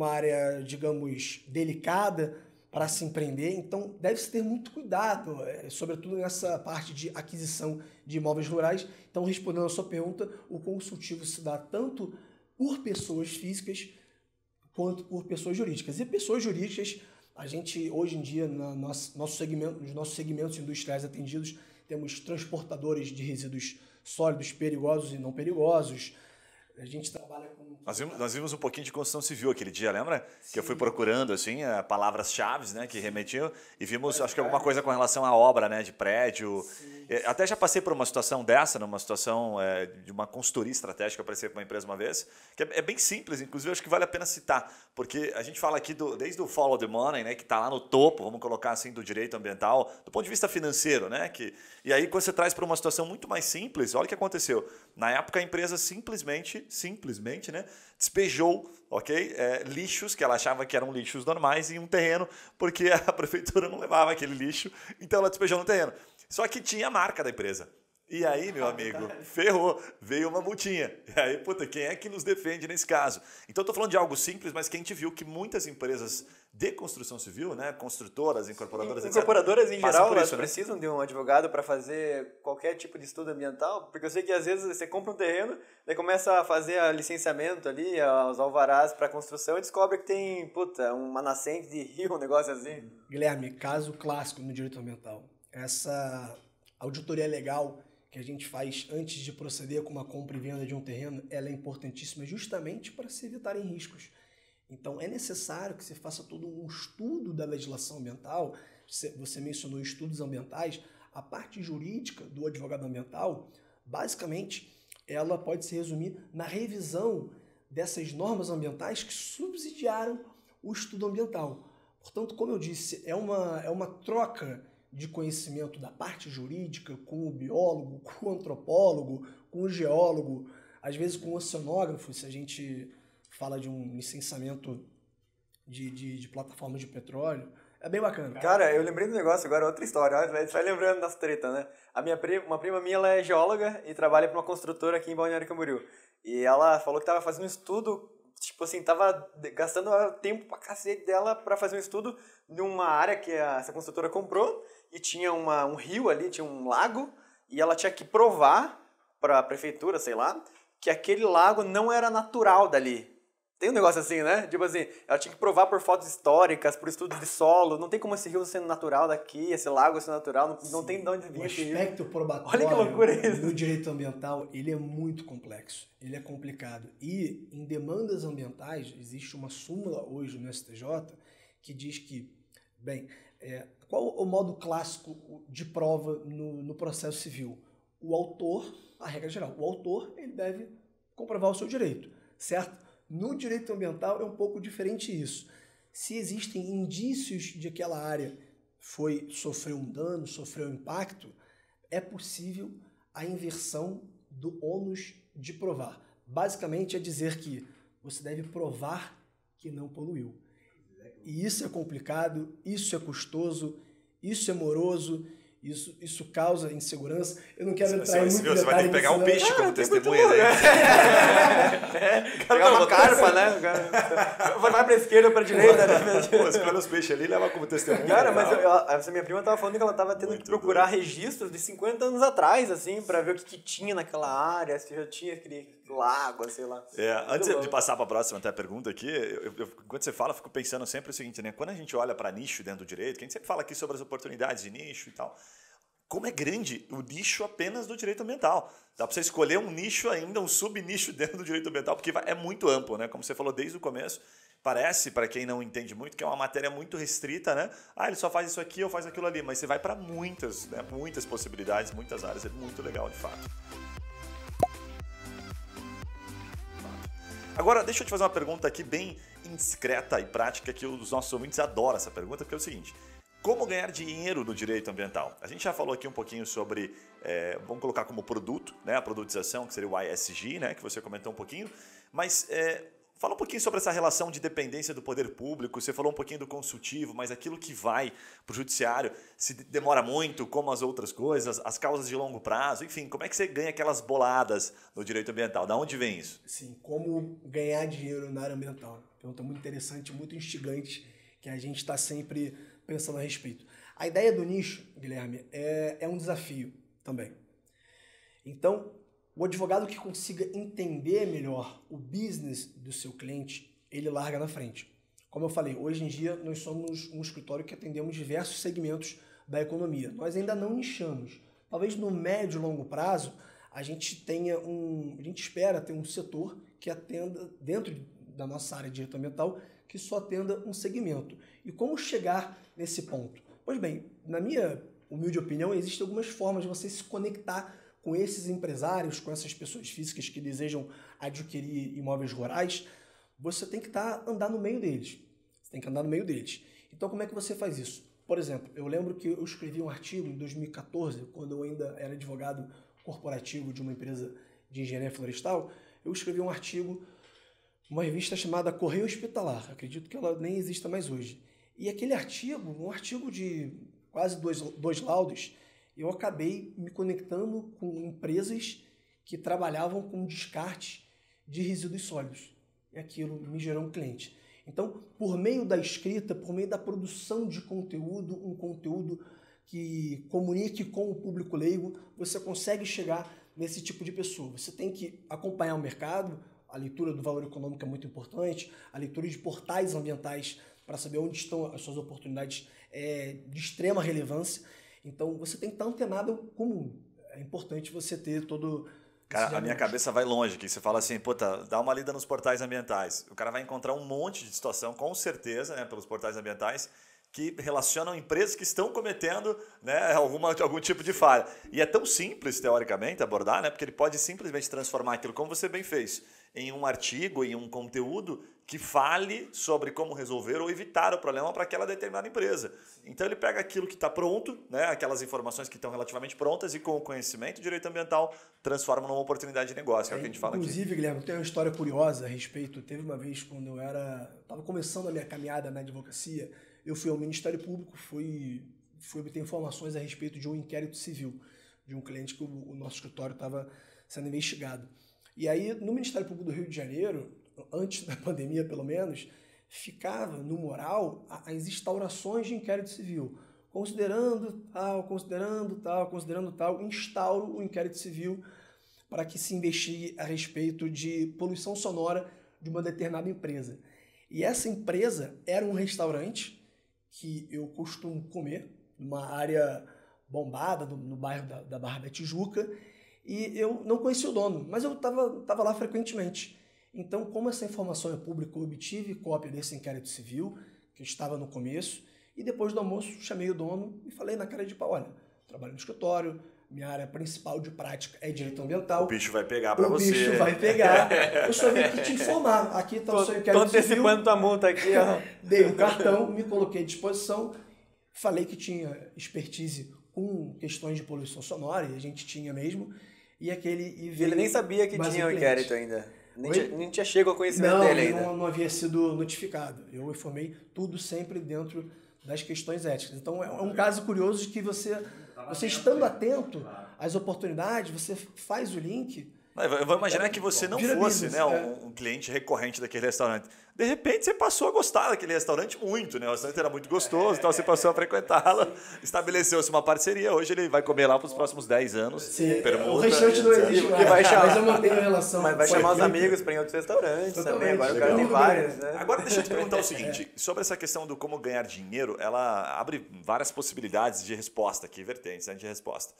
área, digamos, delicada, para se empreender, então deve-se ter muito cuidado, sobretudo nessa parte de aquisição de imóveis rurais. Então, respondendo a sua pergunta, o consultivo se dá tanto por pessoas físicas quanto por pessoas jurídicas. E pessoas jurídicas, a gente hoje em dia, nos nossos segmentos industriais atendidos, temos transportadores de resíduos sólidos, perigosos e não perigosos. A gente trabalha com... Nós vimos um pouquinho de construção civil aquele dia, lembra? Sim. Que eu fui procurando, assim, palavras-chave, né, que remetiam, e vimos, acho que alguma coisa com relação à obra, né, de prédio. Sim. Até já passei por uma situação dessa, numa situação de uma consultoria estratégica, apareceu para uma empresa uma vez, que é bem simples, inclusive acho que vale a pena citar, porque a gente fala aqui desde o follow the money, né, que está lá no topo, vamos colocar assim, do direito ambiental, do ponto de vista financeiro, né, e aí quando você traz para uma situação muito mais simples, olha o que aconteceu. Na época a empresa simplesmente, né, despejou, ok, lixos que ela achava que eram lixos normais em um terreno, porque a prefeitura não levava aquele lixo, então ela despejou no terreno. Só que tinha a marca da empresa. E aí, meu amigo, ferrou, veio uma multinha. E aí, puta, quem é que nos defende nesse caso? Então, eu tô falando de algo simples, mas que a gente viu que muitas empresas de construção civil, né, construtoras, incorporadoras, etc. Incorporadoras, em geral, elas né? precisam de um advogado para fazer qualquer tipo de estudo ambiental, porque eu sei que às vezes você compra um terreno, daí começa a fazer o licenciamento ali, os alvarás para construção e descobre que tem, puta, uma nascente de rio, um negócio assim. Guilherme, caso clássico no direito ambiental. Essa auditoria legal que a gente faz antes de proceder com uma compra e venda de um terreno, ela é importantíssima justamente para se evitarem riscos. Então, é necessário que você faça todo um estudo da legislação ambiental. Você mencionou estudos ambientais. A parte jurídica do advogado ambiental, basicamente, ela pode se resumir na revisão dessas normas ambientais que subsidiaram o estudo ambiental. Portanto, como eu disse, é uma troca de conhecimento da parte jurídica com o biólogo, com o antropólogo, com o geólogo, às vezes com o oceanógrafo, se a gente fala de um licenciamento de plataforma de petróleo. É bem bacana. Cara, eu lembrei do negócio agora, outra história. Você vai lembrando das tretas, né? Uma prima minha, ela é geóloga e trabalha para uma construtora aqui em Balneário Camboriú. E ela falou que estava fazendo um estudo, tipo assim, tava gastando tempo pra cacete dela para fazer um estudo numa área que essa construtora comprou e tinha um rio ali, tinha um lago, e ela tinha que provar para a prefeitura, sei lá, que aquele lago não era natural dali. Tem um negócio assim, né? Tipo assim, ela tinha que provar por fotos históricas, por estudos de solo. Não tem como esse rio sendo natural daqui, esse lago sendo natural. Não tem de onde vir esse rio. O aspecto probatório Olha que loucura isso. no direito ambiental, ele é muito complexo. Ele é complicado. E em demandas ambientais, existe uma súmula hoje no STJ que diz que, bem, qual o modo clássico de prova no processo civil? O autor, a regra geral, o autor ele deve comprovar o seu direito, certo? No direito ambiental é um pouco diferente isso. Se existem indícios de que aquela área sofreu um dano, sofreu um impacto, é possível a inversão do ônus de provar. Basicamente é dizer que você deve provar que não poluiu. E isso é complicado, isso é custoso, isso é moroso, isso causa insegurança. Eu não quero entrar em muito detalhe. Você vai ter que pegar um peixe como testemunha. Pegar uma carpa, né? Vai pra esquerda ou pra direita. Escolhe os peixes ali e leva como testemunha. Cara, mas essa minha prima tava falando que ela tava tendo que procurar registros de 50 anos atrás, assim, pra ver o que tinha naquela área, se já tinha aquele lago, sei lá. Antes de passar para a próxima até pergunta aqui, quando você fala, eu fico pensando sempre o seguinte, né? Quando a gente olha para nicho dentro do direito, que a gente sempre fala aqui sobre as oportunidades de nicho e tal, como é grande o nicho apenas do direito ambiental. Dá para você escolher um nicho ainda, um subnicho dentro do direito ambiental, porque é muito amplo, né? Como você falou desde o começo, parece, para quem não entende muito, que é uma matéria muito restrita, né? Ele só faz isso aqui ou faz aquilo ali, mas você vai para muitas, né? Muitas possibilidades, muitas áreas, é muito legal de fato. Agora, deixa eu te fazer uma pergunta aqui bem indiscreta e prática, que os nossos ouvintes adoram essa pergunta, porque é o seguinte: como ganhar dinheiro no direito ambiental? A gente já falou aqui um pouquinho sobre, vamos colocar como produto, né, a produtização, que seria o ESG, né, que você comentou um pouquinho, mas fala um pouquinho sobre essa relação de dependência do poder público. Você falou um pouquinho do consultivo, mas aquilo que vai para o judiciário se demora muito, como as outras coisas, as causas de longo prazo, enfim, como é que você ganha aquelas boladas no direito ambiental? Da onde vem isso? Sim, como ganhar dinheiro na área ambiental. Pergunta muito interessante, muito instigante, que a gente está sempre pensando a respeito. A ideia do nicho, Guilherme, é um desafio também. Então, o advogado que consiga entender melhor o business do seu cliente, ele larga na frente. Como eu falei, hoje em dia nós somos um escritório que atendemos diversos segmentos da economia. Nós ainda não nichamos. Talvez no médio e longo prazo a gente espera ter um setor que atenda, dentro da nossa área de direito ambiental, que só atenda um segmento. E como chegar nesse ponto? Pois bem, na minha humilde opinião, existem algumas formas de você se conectar com esses empresários, com essas pessoas físicas que desejam adquirir imóveis rurais. Você tem que andar no meio deles. Você tem que andar no meio deles. Então, como é que você faz isso? Por exemplo, eu lembro que eu escrevi um artigo em 2014, quando eu ainda era advogado corporativo de uma empresa de engenharia florestal. Eu escrevi um artigo numa revista chamada Correio Hospitalar. Acredito que ela nem exista mais hoje. E aquele artigo, um artigo de quase dois laudos, eu acabei me conectando com empresas que trabalhavam com descarte de resíduos sólidos. E aquilo me gerou um cliente. Então, por meio da escrita, por meio da produção de conteúdo, um conteúdo que comunique com o público leigo, você consegue chegar nesse tipo de pessoa. Você tem que acompanhar o mercado, a leitura do valor econômico é muito importante, a leitura de portais ambientais para saber onde estão as suas oportunidades de extrema relevância. Então, você tem que estar antenado com o mundo. É importante você ter todo... Cara, a minha cabeça vai longe aqui. Você fala assim, dá uma lida nos portais ambientais. O cara vai encontrar um monte de situação, com certeza, né, pelos portais ambientais, que relacionam empresas que estão cometendo, né, algum tipo de falha. E é tão simples, teoricamente, abordar, né, porque ele pode simplesmente transformar aquilo, como você bem fez, em um artigo, em um conteúdo que fale sobre como resolver ou evitar o problema para aquela determinada empresa. Então ele pega aquilo que está pronto, né, aquelas informações que estão relativamente prontas e com o conhecimento de direito ambiental transforma numa oportunidade de negócio, que é o que a gente fala aqui. Inclusive, Guilherme, tem uma história curiosa a respeito. Teve uma vez quando eu estava começando a minha caminhada na advocacia, eu fui ao Ministério Público, fui obter informações a respeito de um inquérito civil de um cliente que o nosso escritório estava sendo investigado. E aí, no Ministério Público do Rio de Janeiro, antes da pandemia pelo menos, ficava no moral as instaurações de inquérito civil. Considerando tal, instauro o inquérito civil para que se investigue a respeito de poluição sonora de uma determinada empresa. E essa empresa era um restaurante que eu costumo comer, numa área bombada, no bairro da Barra da Tijuca, e eu não conhecia o dono, mas eu estava lá frequentemente. Então, como essa informação é pública, eu obtive cópia desse inquérito civil, que estava no começo, e depois do almoço chamei o dono e falei na cara de pau, olha, trabalho no escritório, minha área principal de prática é direito ambiental. O bicho vai pegar para você. O bicho vai pegar. Eu só vim aqui te informar. Aqui está o seu inquérito civil. Estou antecipando tua multa aqui, ó. Dei um cartão, me coloquei à disposição, falei que tinha expertise com questões de poluição sonora, e a gente tinha mesmo, e ele nem sabia que tinha o inquérito ainda. Nem tinha chegado ao conhecimento dele ainda. Não havia sido notificado. Eu informei tudo sempre dentro das questões éticas. Então, é um caso curioso de que você estando atento às oportunidades, você faz o link. Eu vou imaginar que você não fosse, né, um cliente recorrente daquele restaurante. De repente, você passou a gostar daquele restaurante muito, né? O restaurante era muito gostoso, então você passou a frequentá-lo, estabeleceu-se uma parceria. Hoje ele vai comer lá para os próximos 10 anos. Sim, permuta, o restaurante não existe mais, mas eu mantenho a relação. Mas vai chamar os amigos para ir em outros restaurantes também. Agora o cara tem vários, né? Agora deixa eu te perguntar o seguinte, sobre essa questão do como ganhar dinheiro, ela abre várias possibilidades de resposta aqui, vertentes, né, de resposta.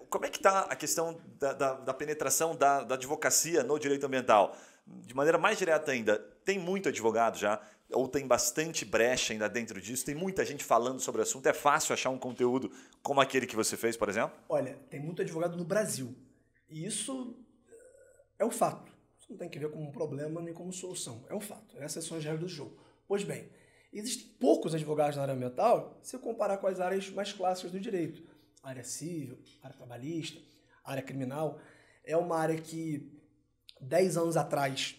Como é que está a questão da penetração da advocacia no direito ambiental? De maneira mais direta ainda, tem muito advogado já? Ou tem bastante brecha ainda dentro disso? Tem muita gente falando sobre o assunto? É fácil achar um conteúdo como aquele que você fez, por exemplo? Olha, tem muito advogado no Brasil. E isso é um fato. Isso não tem que ver como um problema nem como solução. É um fato. Essas são as regras do jogo. Pois bem, existem poucos advogados na área ambiental se comparar com as áreas mais clássicas do direito. Área civil, área trabalhista, área criminal. É uma área que 10 anos atrás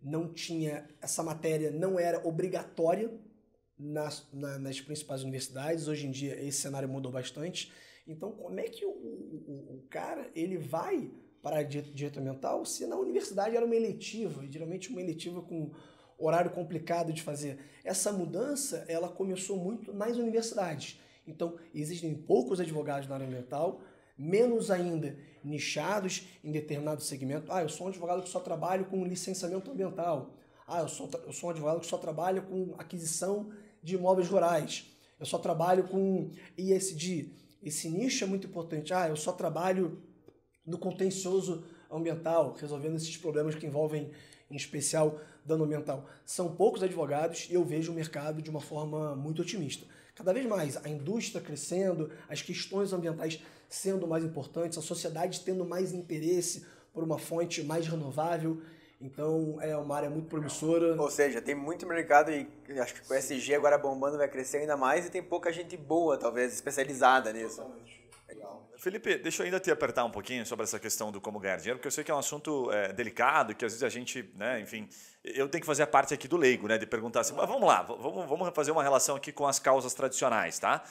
não tinha, essa matéria não era obrigatória nas principais universidades. Hoje em dia esse cenário mudou bastante. Então como é que o cara ele vai para direito ambiental se na universidade era uma eletiva, e geralmente uma eletiva com horário complicado de fazer. Essa mudança, ela começou muito nas universidades. Então, existem poucos advogados na área ambiental, menos ainda nichados em determinado segmento. Eu sou um advogado que só trabalho com licenciamento ambiental. Eu sou um advogado que só trabalha com aquisição de imóveis rurais. Eu só trabalho com ESG. Esse nicho é muito importante. Eu só trabalho no contencioso ambiental, resolvendo esses problemas que envolvem, em especial, dano ambiental. São poucos advogados e eu vejo o mercado de uma forma muito otimista. Cada vez mais a indústria crescendo, as questões ambientais sendo mais importantes, a sociedade tendo mais interesse por uma fonte mais renovável. Então, é uma área muito promissora. Ou seja, tem muito mercado e acho que com o ESG agora bombando vai crescer ainda mais e tem pouca gente boa, talvez, especializada nisso. Totalmente. Legal. Felipe, deixa eu ainda te apertar um pouquinho sobre essa questão do como ganhar dinheiro, porque eu sei que é um assunto delicado, que às vezes a gente, né, enfim, eu tenho que fazer a parte aqui do leigo, né, de perguntar assim, mas vamos lá, vamos fazer uma relação aqui com as causas tradicionais, tá?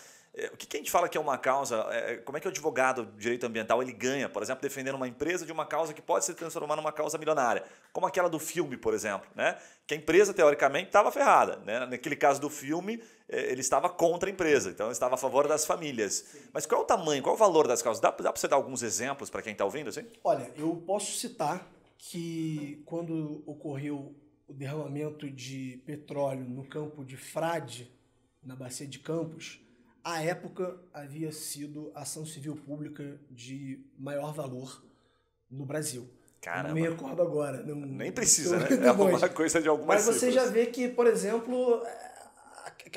O que a gente fala que é uma causa, como é que o advogado de direito ambiental ele ganha, por exemplo, defendendo uma empresa de uma causa que pode se transformar numa causa milionária, como aquela do filme, por exemplo, né? Que a empresa, teoricamente, estava ferrada, né? Naquele caso do filme, ele estava contra a empresa, então ele estava a favor das famílias. Sim. Mas qual é o tamanho, qual é o valor das causas? Dá para você dar alguns exemplos para quem está ouvindo? Assim? Olha, eu posso citar que quando ocorreu o derramamento de petróleo no campo de Frade, na bacia de Campos, à época havia sido a ação civil pública de maior valor no Brasil. Caramba. Não me recordo agora. Nem precisa, né? É uma coisa de algumas Mas você cifras. já vê que, por exemplo,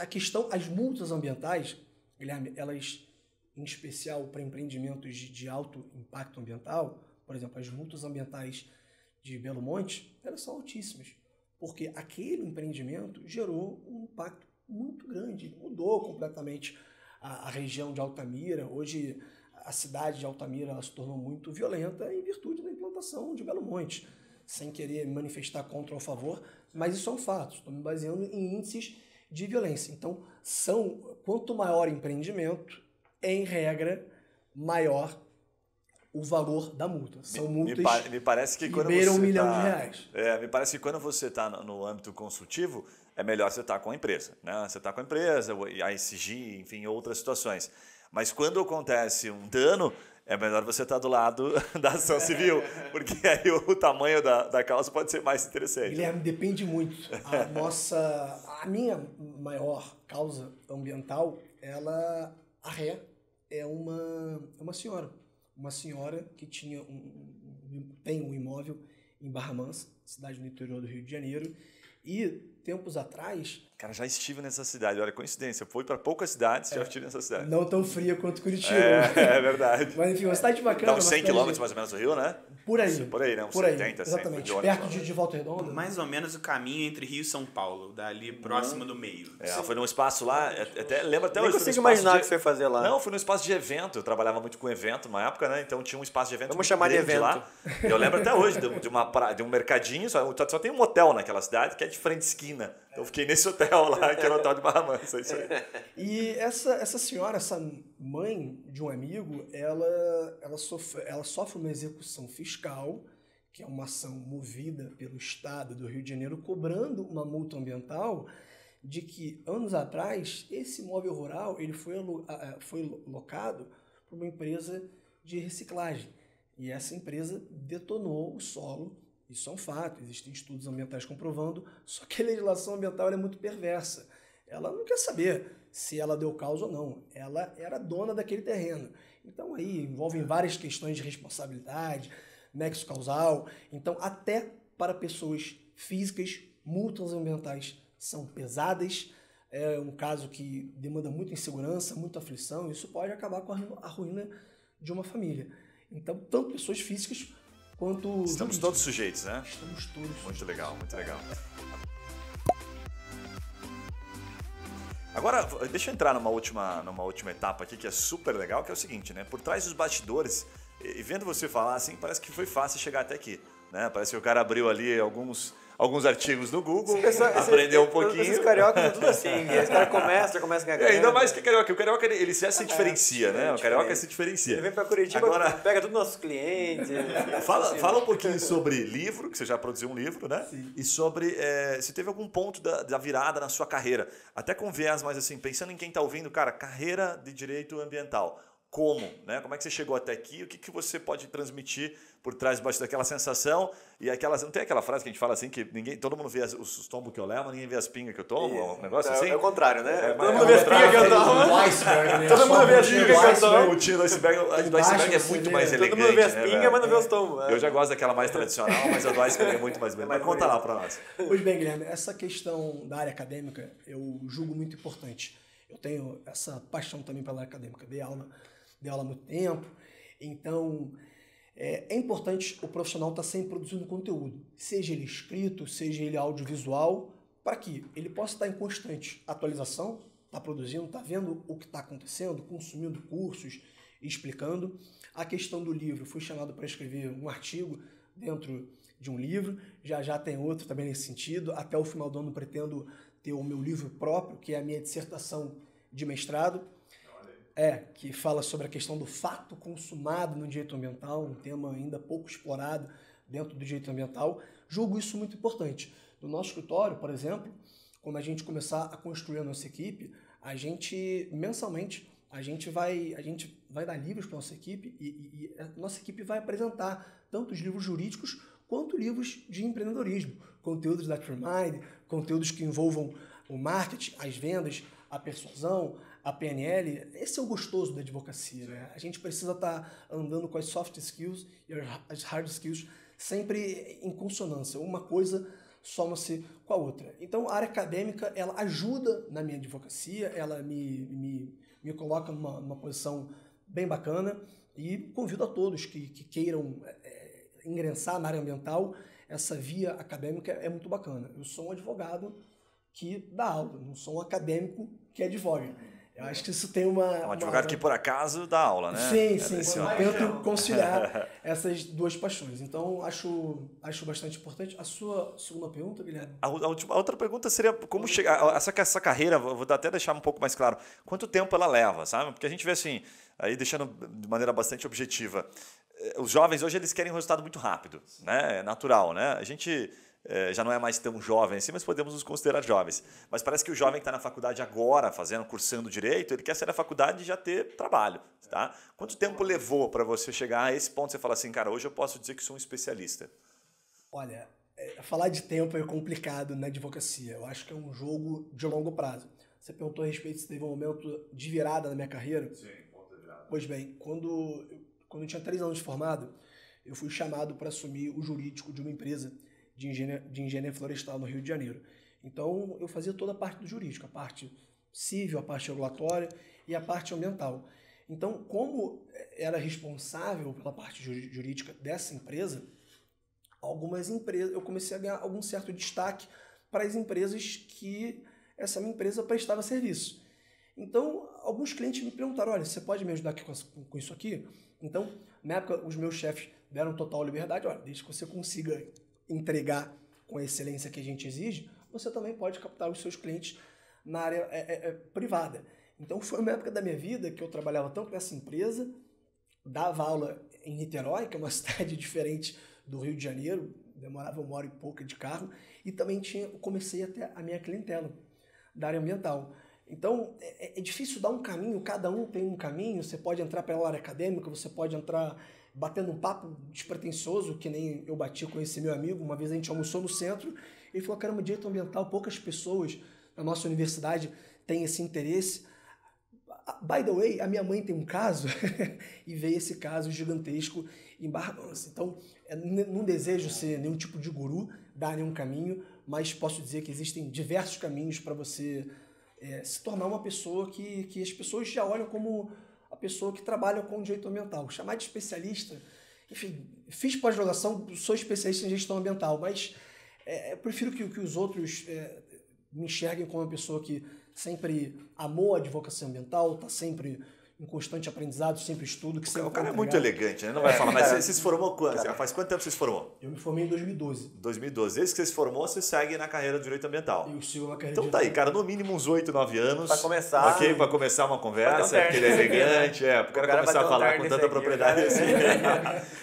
a questão, as multas ambientais, Guilherme, elas, em especial para empreendimentos de alto impacto ambiental, por exemplo, as multas ambientais de Belo Monte, elas são altíssimas. Porque aquele empreendimento gerou um impacto muito grande, mudou completamente a região de Altamira. Hoje a cidade de Altamira ela se tornou muito violenta em virtude da implantação de Belo Monte, sem querer me manifestar contra ou a favor, mas isso é um fato, estou me baseando em índices de violência. Então, quanto maior o empreendimento, em regra, maior o valor da multa. São multas me parece que quando beiram você R$1 milhão. Me parece que quando você está no âmbito consultivo, é melhor você estar com a empresa, né? Você está com a empresa, a ESG, enfim, outras situações. Mas quando acontece um dano, é melhor você estar do lado da ação civil, porque aí o tamanho da causa pode ser mais interessante. Guilherme, depende muito. A minha maior causa ambiental, a ré é uma senhora. Uma senhora que tem um imóvel em Barra Mansa, cidade no interior do Rio de Janeiro, e tempos atrás... Cara, já estive nessa cidade, olha, coincidência, foi para poucas cidades, já estive nessa cidade. Não tão fria quanto Curitiba. É verdade. Mas enfim, uma cidade bacana. Dá uns 100 quilômetros mais ou menos do Rio, né? Por aí. Por aí, né? Uns por aí, 70, exatamente. 100, Perto de Volta Redonda. Mais ou menos o caminho entre Rio e São Paulo, dali próximo do meio. Ela foi num espaço lá, lembro até Nem hoje. consigo imaginar o que você ia fazer lá. Não, fui num espaço de evento, eu trabalhava muito com evento na época, né? Então tinha um espaço de evento. Vamos chamar de evento. Lá. Eu lembro até hoje de um mercadinho, só tem um hotel naquela cidade que é de frente esquina. Então eu fiquei nesse hotel lá, que era o hotel de Barra Mansa, isso aí. E essa senhora, essa mãe de um amigo, ela sofre uma execução fiscal, que é uma ação movida pelo Estado do Rio de Janeiro, cobrando uma multa ambiental de que, anos atrás, esse imóvel rural ele foi locado por uma empresa de reciclagem. E essa empresa detonou o solo. Isso é um fato, existem estudos ambientais comprovando, só que a legislação ambiental é muito perversa. Ela não quer saber se ela deu causa ou não, ela era dona daquele terreno. Então aí envolvem várias questões de responsabilidade, nexo causal. Então até para pessoas físicas, multas ambientais são pesadas, é um caso que demanda muita insegurança, muita aflição, isso pode acabar com a ruína de uma família. Então tanto pessoas físicas quanto Estamos todos sujeitos, né? Estamos todos. Muito legal, muito legal. Agora, deixa eu entrar numa última etapa aqui que é super legal, que é o seguinte, né? Por trás dos bastidores, e vendo você falar assim, parece que foi fácil chegar até aqui, né? Parece que o cara abriu ali alguns artigos no Google, aprendeu um pouquinho. Esses cariocas são tudo assim, esse cara já começa a ganhar grana. Ainda mais que o carioca ele já se diferencia, né? O carioca se diferencia. Ele vem pra Curitiba, Agora, pega todos os nossos clientes. fala um pouquinho sobre livro, que você já produziu um livro, né? Sim. E sobre se teve algum ponto da virada na sua carreira. Até com viés, mas assim, pensando em quem está ouvindo, cara, carreira de direito ambiental. Como, né? Como é que você chegou até aqui? O que você pode transmitir por trás daquela sensação e aquelas... Não tem aquela frase que a gente fala assim que todo mundo vê os tombos que eu levo, ninguém vê as pingas que eu tomo, um negócio assim? É o contrário, né? Todo mundo vê as pingas que eu tomo. Todo mundo vê as pingas que eu tomo. O tiro do iceberg é muito mais elegante. Todo mundo vê as pingas, mas não vê os tombos. Eu já gosto daquela mais tradicional, mas a do iceberg é muito mais bonita. Mas conta lá pra nós. Pois bem, Guilherme, essa questão da área acadêmica eu julgo muito importante. Eu tenho essa paixão também pela área acadêmica. Dei aula há muito tempo, então é importante o profissional estar sempre produzindo conteúdo, seja ele escrito, seja ele audiovisual, para que ele possa estar em constante atualização, está produzindo, está vendo o que está acontecendo, consumindo cursos, explicando. A questão do livro, fui chamado para escrever um artigo dentro de um livro, já tem outro também nesse sentido, até o final do ano pretendo ter o meu livro próprio, que é a minha dissertação de mestrado, que fala sobre a questão do fato consumado no direito ambiental, um tema ainda pouco explorado dentro do direito ambiental. Julgo isso muito importante. No nosso escritório, por exemplo, quando a gente começar a construir a nossa equipe, a gente, mensalmente, a gente vai dar livros para a nossa equipe e a nossa equipe vai apresentar tanto os livros jurídicos quanto livros de empreendedorismo, conteúdos da TreeMind, conteúdos que envolvam o marketing, as vendas, a persuasão, a PNL. Esse é o gostoso da advocacia, né? A gente precisa estar andando com as soft skills e as hard skills sempre em consonância. Uma coisa soma-se com a outra. Então, a área acadêmica, ela ajuda na minha advocacia, ela me coloca numa posição bem bacana e convido a todos que queiram ingressar na área ambiental. Essa via acadêmica é muito bacana. Eu sou um advogado que dá aula, não sou um acadêmico que advoga. Eu acho que isso tem um advogado que por acaso dá aula, né? Sim. Eu tento conciliar essas duas paixões. Então, acho bastante importante. A sua segunda pergunta, Guilherme? A outra pergunta seria como chegar... Essa carreira, vou até deixar um pouco mais claro. Quanto tempo ela leva, sabe? Porque a gente vê assim, aí deixando de maneira bastante objetiva, os jovens hoje eles querem um resultado muito rápido, né? É natural, né? A gente... já não é mais tão jovem assim, mas podemos nos considerar jovens. Mas parece que o jovem que está na faculdade agora, cursando Direito, ele quer sair da faculdade e já ter trabalho. Tá? Quanto tempo levou para você chegar a esse ponto você fala assim, cara, hoje eu posso dizer que sou um especialista? Olha, falar de tempo é complicado na advocacia. Eu acho que é um jogo de longo prazo. Você perguntou a respeito se teve um momento de virada na minha carreira. Sim, ponto de virada. Pois bem, quando eu tinha 3 anos de formado, eu fui chamado para assumir o jurídico de uma empresa de engenharia florestal no Rio de Janeiro. Então, eu fazia toda a parte do jurídico, a parte civil, a parte regulatória e a parte ambiental. Então, como era responsável pela parte jurídica dessa empresa, eu comecei a ganhar algum certo destaque para as empresas que essa minha empresa prestava serviço. Então, alguns clientes me perguntaram, olha, você pode me ajudar aqui com isso aqui? Então, na época, os meus chefes deram total liberdade, olha, desde que você consiga entregar com a excelência que a gente exige, você também pode captar os seus clientes na área privada. Então foi uma época da minha vida que eu trabalhava tanto nessa empresa, dava aula em Niterói, que é uma cidade diferente do Rio de Janeiro, demorava 1 hora e pouca de carro, e também comecei até a minha clientela da área ambiental. Então é difícil dar um caminho, cada um tem um caminho, você pode entrar pela área acadêmica, você pode entrar batendo um papo despretensioso, que nem eu bati com esse meu amigo. Uma vez a gente almoçou no centro, ele falou, caramba, direito ambiental, poucas pessoas na nossa universidade têm esse interesse. By the way, a minha mãe tem um caso, e veio esse caso gigantesco em Barra Mansa. Então, não desejo ser nenhum tipo de guru, dar nenhum caminho, mas posso dizer que existem diversos caminhos para você se tornar uma pessoa que as pessoas já olham como a pessoa que trabalha com direito ambiental. Chamar de especialista, enfim, fiz pós-graduação, sou especialista em gestão ambiental, mas eu prefiro que os outros me enxerguem como uma pessoa que sempre amou a advocacia ambiental, está sempre em constante aprendizado, sempre estudo. Que O cara é muito elegante, né? Não vai falar, mas você se formou quando? Faz quanto tempo você se formou? Eu me formei em 2012. 2012. Desde que você se formou, você segue na carreira de Direito Ambiental. Eu sigo na carreira Então tá aí, cara, no mínimo uns 8, 9 anos. Pra começar. Ok, pra começar uma conversa, porque ele é elegante, pro cara começar a falar com tanta propriedade assim.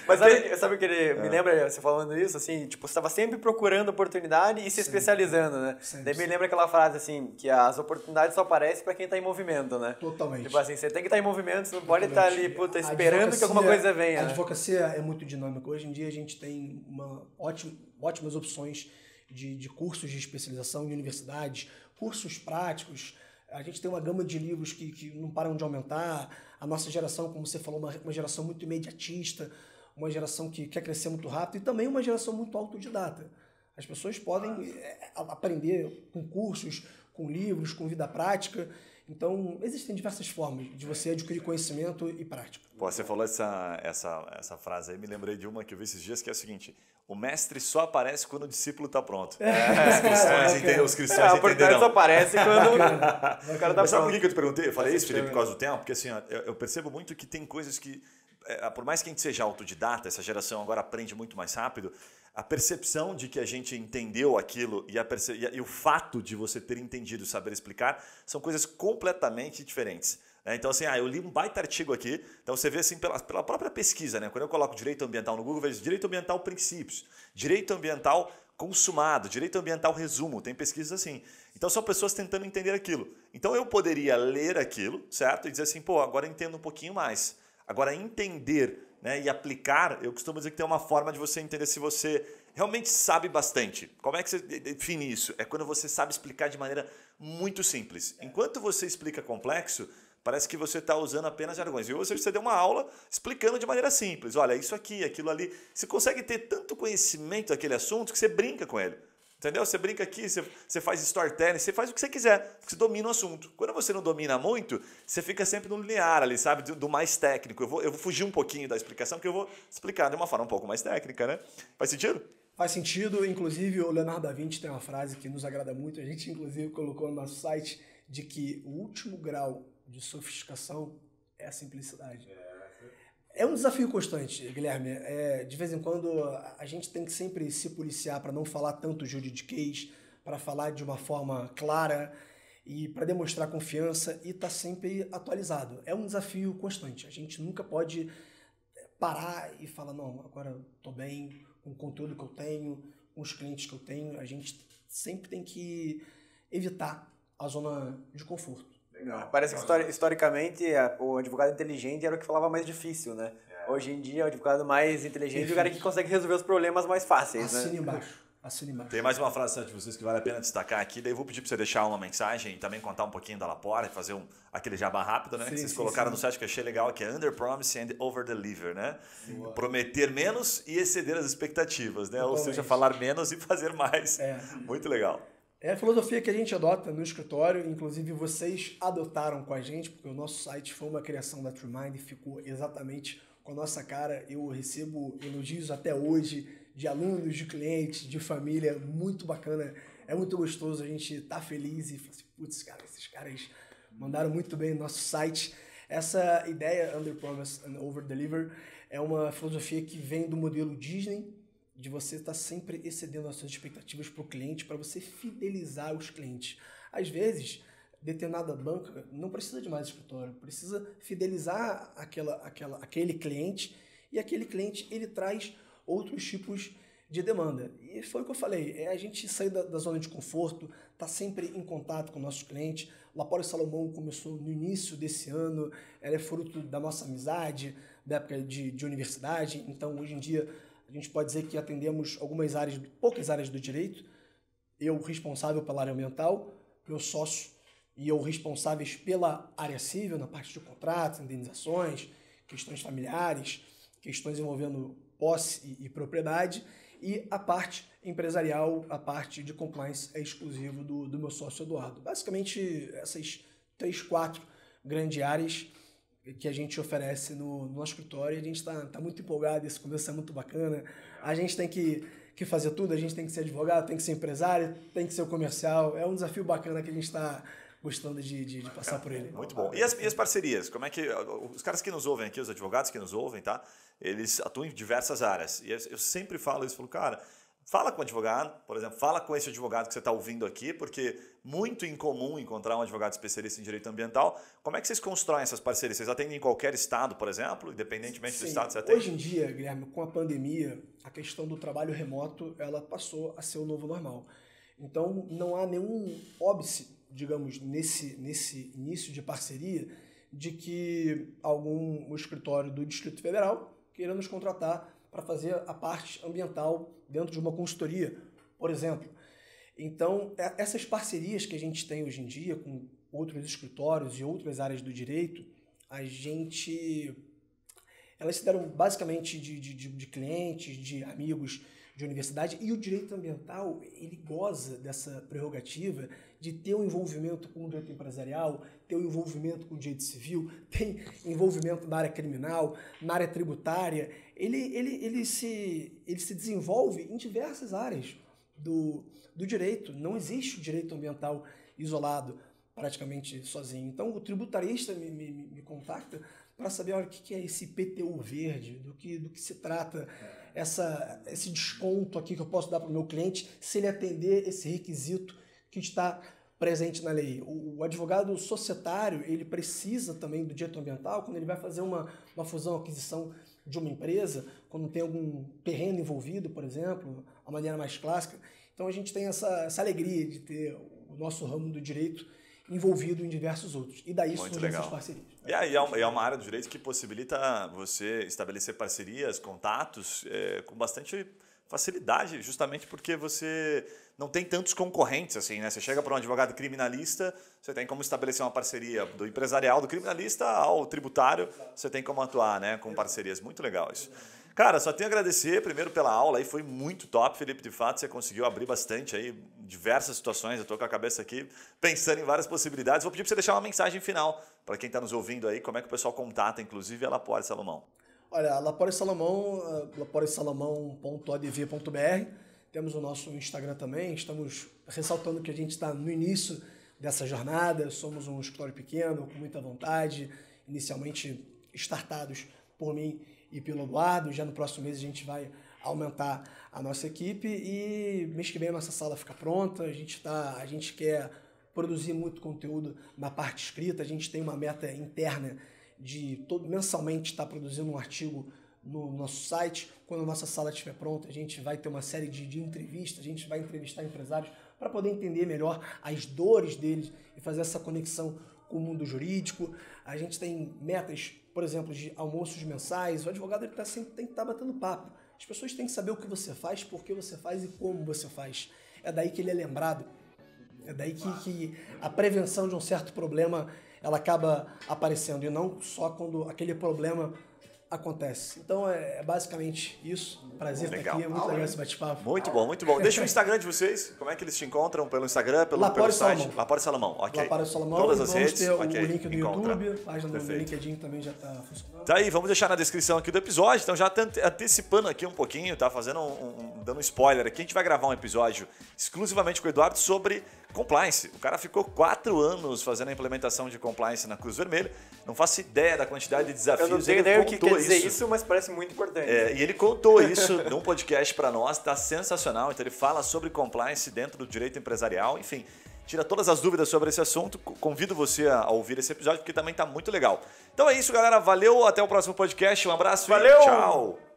Mas sabe o que ele me lembra, você falando isso, assim, tipo, você estava sempre procurando oportunidade e se especializando, né? Daí me lembra aquela frase, assim, que as oportunidades só aparecem para quem está em movimento, né? Totalmente. Tipo assim, você tem que estar em movimento, você não pode estar ali, puta, esperando que alguma coisa venha. A advocacia é muito dinâmica. Hoje em dia a gente tem ótimas opções de cursos de especialização em universidades, cursos práticos. A gente tem uma gama de livros que não param de aumentar. A nossa geração, como você falou, uma geração muito imediatista, uma geração que quer crescer muito rápido e também uma geração muito autodidata. As pessoas podem aprender com cursos, com livros, com vida prática. Então, existem diversas formas de você adquirir conhecimento e prática. Pô, você falou essa frase aí, me lembrei de uma que eu vi esses dias, que é a seguinte: o mestre só aparece quando o discípulo está pronto. Os cristãos a oportunidade só aparece quando o cara tá Mas sabe pronto. por que eu te perguntei? Eu falei isso, Felipe, por causa do tempo, porque assim, ó, eu percebo muito que tem coisas que, por mais que a gente seja autodidata, essa geração agora aprende muito mais rápido, a percepção de que a gente entendeu aquilo e o fato de você ter entendido e saber explicar são coisas completamente diferentes. Então, assim, eu li um baita artigo aqui, então você vê assim pela própria pesquisa, né? Quando eu coloco direito ambiental no Google, eu vejo direito ambiental princípios, direito ambiental consumado, direito ambiental resumo, tem pesquisas assim. Então são pessoas tentando entender aquilo. Então eu poderia ler aquilo, certo? E dizer assim, pô, agora eu entendo um pouquinho mais. Agora entender, né, e aplicar, eu costumo dizer que tem uma forma de você entender se você realmente sabe bastante. Como é que você define isso? É quando você sabe explicar de maneira muito simples. Enquanto você explica complexo, parece que você está usando apenas jargões. E você deu uma aula explicando de maneira simples. Olha, isso aqui, aquilo ali. Você consegue ter tanto conhecimento daquele assunto que você brinca com ele. Entendeu? Você brinca aqui, você faz storytelling, você faz o que você quiser, porque você domina o assunto. Quando você não domina muito, você fica sempre no linear ali, sabe? Do mais técnico. Eu vou fugir um pouquinho da explicação, porque eu vou explicar de uma forma um pouco mais técnica, né? Faz sentido? Faz sentido. Inclusive, o Leonardo da Vinci tem uma frase que nos agrada muito. A gente, inclusive, colocou no nosso site de que o último grau de sofisticação é a simplicidade. É um desafio constante, Guilherme. De vez em quando a gente tem que sempre se policiar para não falar tanto juridiquês, para falar de uma forma clara e para demonstrar confiança e estar sempre atualizado. É um desafio constante. A gente nunca pode parar e falar, não, agora estou bem com o conteúdo que eu tenho, com os clientes que eu tenho. A gente sempre tem que evitar a zona de conforto. Parece que historicamente o advogado inteligente era o que falava mais difícil, né? Hoje em dia, o advogado mais inteligente é o cara que consegue resolver os problemas mais fáceis, Assine né? embaixo. Assine embaixo. Tem mais uma frase de vocês que vale a pena destacar aqui, daí eu vou pedir para você deixar uma mensagem e também contar um pouquinho da Lapora e fazer aquele jabá rápido, né? Sim, que vocês sim, colocaram sim. no site, que eu achei legal, que é Under Promise and Over Deliver, né? Prometer menos e exceder as expectativas, né? Ou seja, falar menos e fazer mais. Muito legal. É a filosofia que a gente adota no escritório, inclusive vocês adotaram com a gente, porque o nosso site foi uma criação da TrueMind e ficou exatamente com a nossa cara. Eu recebo elogios até hoje de alunos, de clientes, de família, muito bacana. É muito gostoso, a gente tá feliz e fala assim, putz, cara, esses caras mandaram muito bem no nosso site. Essa ideia, Under Promise and Over Deliver, é uma filosofia que vem do modelo Disney, de você estar sempre excedendo as suas expectativas para o cliente, para você fidelizar os clientes. Às vezes, determinada banca não precisa de mais escritório, precisa fidelizar aquele cliente, e aquele cliente ele traz outros tipos de demanda. E foi o que eu falei, é a gente sair da zona de conforto, estar sempre em contato com o nosso cliente. Lapora Salomão começou no início desse ano, ela é fruto da nossa amizade, da época de universidade, então hoje em dia a gente pode dizer que atendemos poucas áreas do direito. Eu responsável pela área ambiental, meu sócio e eu responsáveis pela área civil, na parte de contratos, indenizações, questões familiares, questões envolvendo posse e propriedade. E a parte empresarial, a parte de compliance é exclusivo do meu sócio Eduardo. Basicamente, essas 3, 4 grandes áreas que a gente oferece no nosso escritório, e a gente está muito empolgado, esse começo é muito bacana. A gente tem que fazer tudo, a gente tem que ser advogado, tem que ser empresário, tem que ser o comercial. É um desafio bacana que a gente está gostando de passar por ele. Muito bom. E as parcerias? Como é que os caras que nos ouvem aqui, os advogados que nos ouvem, tá? Eles atuam em diversas áreas. E eu sempre falo isso, falo, cara, fala com o advogado, por exemplo, fala com esse advogado que você está ouvindo aqui, porque muito incomum encontrar um advogado especialista em direito ambiental. Como é que vocês constroem essas parcerias? Vocês atendem em qualquer estado, por exemplo, independentemente do estado que você atende? Hoje em dia, Guilherme, com a pandemia, a questão do trabalho remoto, ela passou a ser o novo normal. Então, não há nenhum óbice, digamos, nesse início de parceria, de que algum escritório do Distrito Federal queira nos contratar para fazer a parte ambiental dentro de uma consultoria, por exemplo. Então, essas parcerias que a gente tem hoje em dia com outros escritórios e outras áreas do direito, elas se deram basicamente de clientes, de amigos de universidade, e o direito ambiental, ele goza dessa prerrogativa de ter um envolvimento com o direito empresarial, ter um envolvimento com o direito civil, tem envolvimento na área criminal, na área tributária. Ele se desenvolve em diversas áreas do direito. Não existe o direito ambiental isolado, praticamente sozinho. Então, o tributarista me contacta para saber, olha, o que é esse IPTU verde, do que se trata esse desconto aqui que eu posso dar para o meu cliente se ele atender esse requisito que está presente na lei. O advogado societário, ele precisa também do direito ambiental quando ele vai fazer uma fusão, aquisição de uma empresa, quando tem algum terreno envolvido, por exemplo, a maneira mais clássica. Então a gente tem essa alegria de ter o nosso ramo do direito envolvido em diversos outros. E daí surgem essas parcerias. E aí é uma área do direito que possibilita você estabelecer parcerias, contatos com bastante facilidade, justamente porque você não tem tantos concorrentes assim, né? Você chega para um advogado criminalista, você tem como estabelecer uma parceria do empresarial, do criminalista ao tributário, você tem como atuar, né, com parcerias. Muito legal isso. Cara, só tenho a agradecer primeiro pela aula, aí foi muito top, Felipe, de fato você conseguiu abrir bastante aí, diversas situações, eu estou com a cabeça aqui pensando em várias possibilidades. Vou pedir para você deixar uma mensagem final para quem está nos ouvindo aí, como é que o pessoal contata, inclusive, a Lapore Salomão. Olha, a Lapore Salomão, laporesalomão.adv.br, temos o nosso Instagram também, estamos ressaltando que a gente está no início dessa jornada, somos um escritório pequeno, com muita vontade, inicialmente startados por mim e pelo Eduardo. Já no próximo mês a gente vai aumentar a nossa equipe e mês que vem a nossa sala fica pronta. A gente quer produzir muito conteúdo na parte escrita, a gente tem uma meta interna de mensalmente estar produzindo um artigo no nosso site. Quando a nossa sala estiver pronta, a gente vai ter uma série de entrevistas, a gente vai entrevistar empresários para poder entender melhor as dores deles e fazer essa conexão com o mundo jurídico. A gente tem metas, por exemplo, de almoços mensais. O advogado sempre tem que estar batendo papo. As pessoas têm que saber o que você faz, por que você faz e como você faz. É daí que ele é lembrado. É daí que a prevenção de um certo problema ela acaba aparecendo, e não só quando aquele problema acontece. Então é basicamente isso. Prazer estar aqui, é muito legal esse bate-papo. Muito bom, muito bom. Deixa o Instagram de vocês, como é que eles te encontram? Pelo Instagram, pelo site? Lapore Salomão, ok. Lapore Salomão, todas as redes, ter o link do YouTube, a página do LinkedIn também já está funcionando. Tá aí, vamos deixar na descrição aqui do episódio, então já tá antecipando aqui um pouquinho, tá fazendo dando um spoiler aqui, a gente vai gravar um episódio exclusivamente com o Eduardo sobre compliance. O cara ficou 4 anos fazendo a implementação de compliance na Cruz Vermelha, não faço ideia da quantidade de desafios. Eu não tenho ideia o que quer dizer isso, mas parece muito importante. E ele contou isso num podcast para nós, tá sensacional. Então ele fala sobre compliance dentro do direito empresarial, enfim, tira todas as dúvidas sobre esse assunto. Convido você a ouvir esse episódio porque também tá muito legal. Então é isso, galera. Valeu, até o próximo podcast. Um abraço. Valeu. E tchau.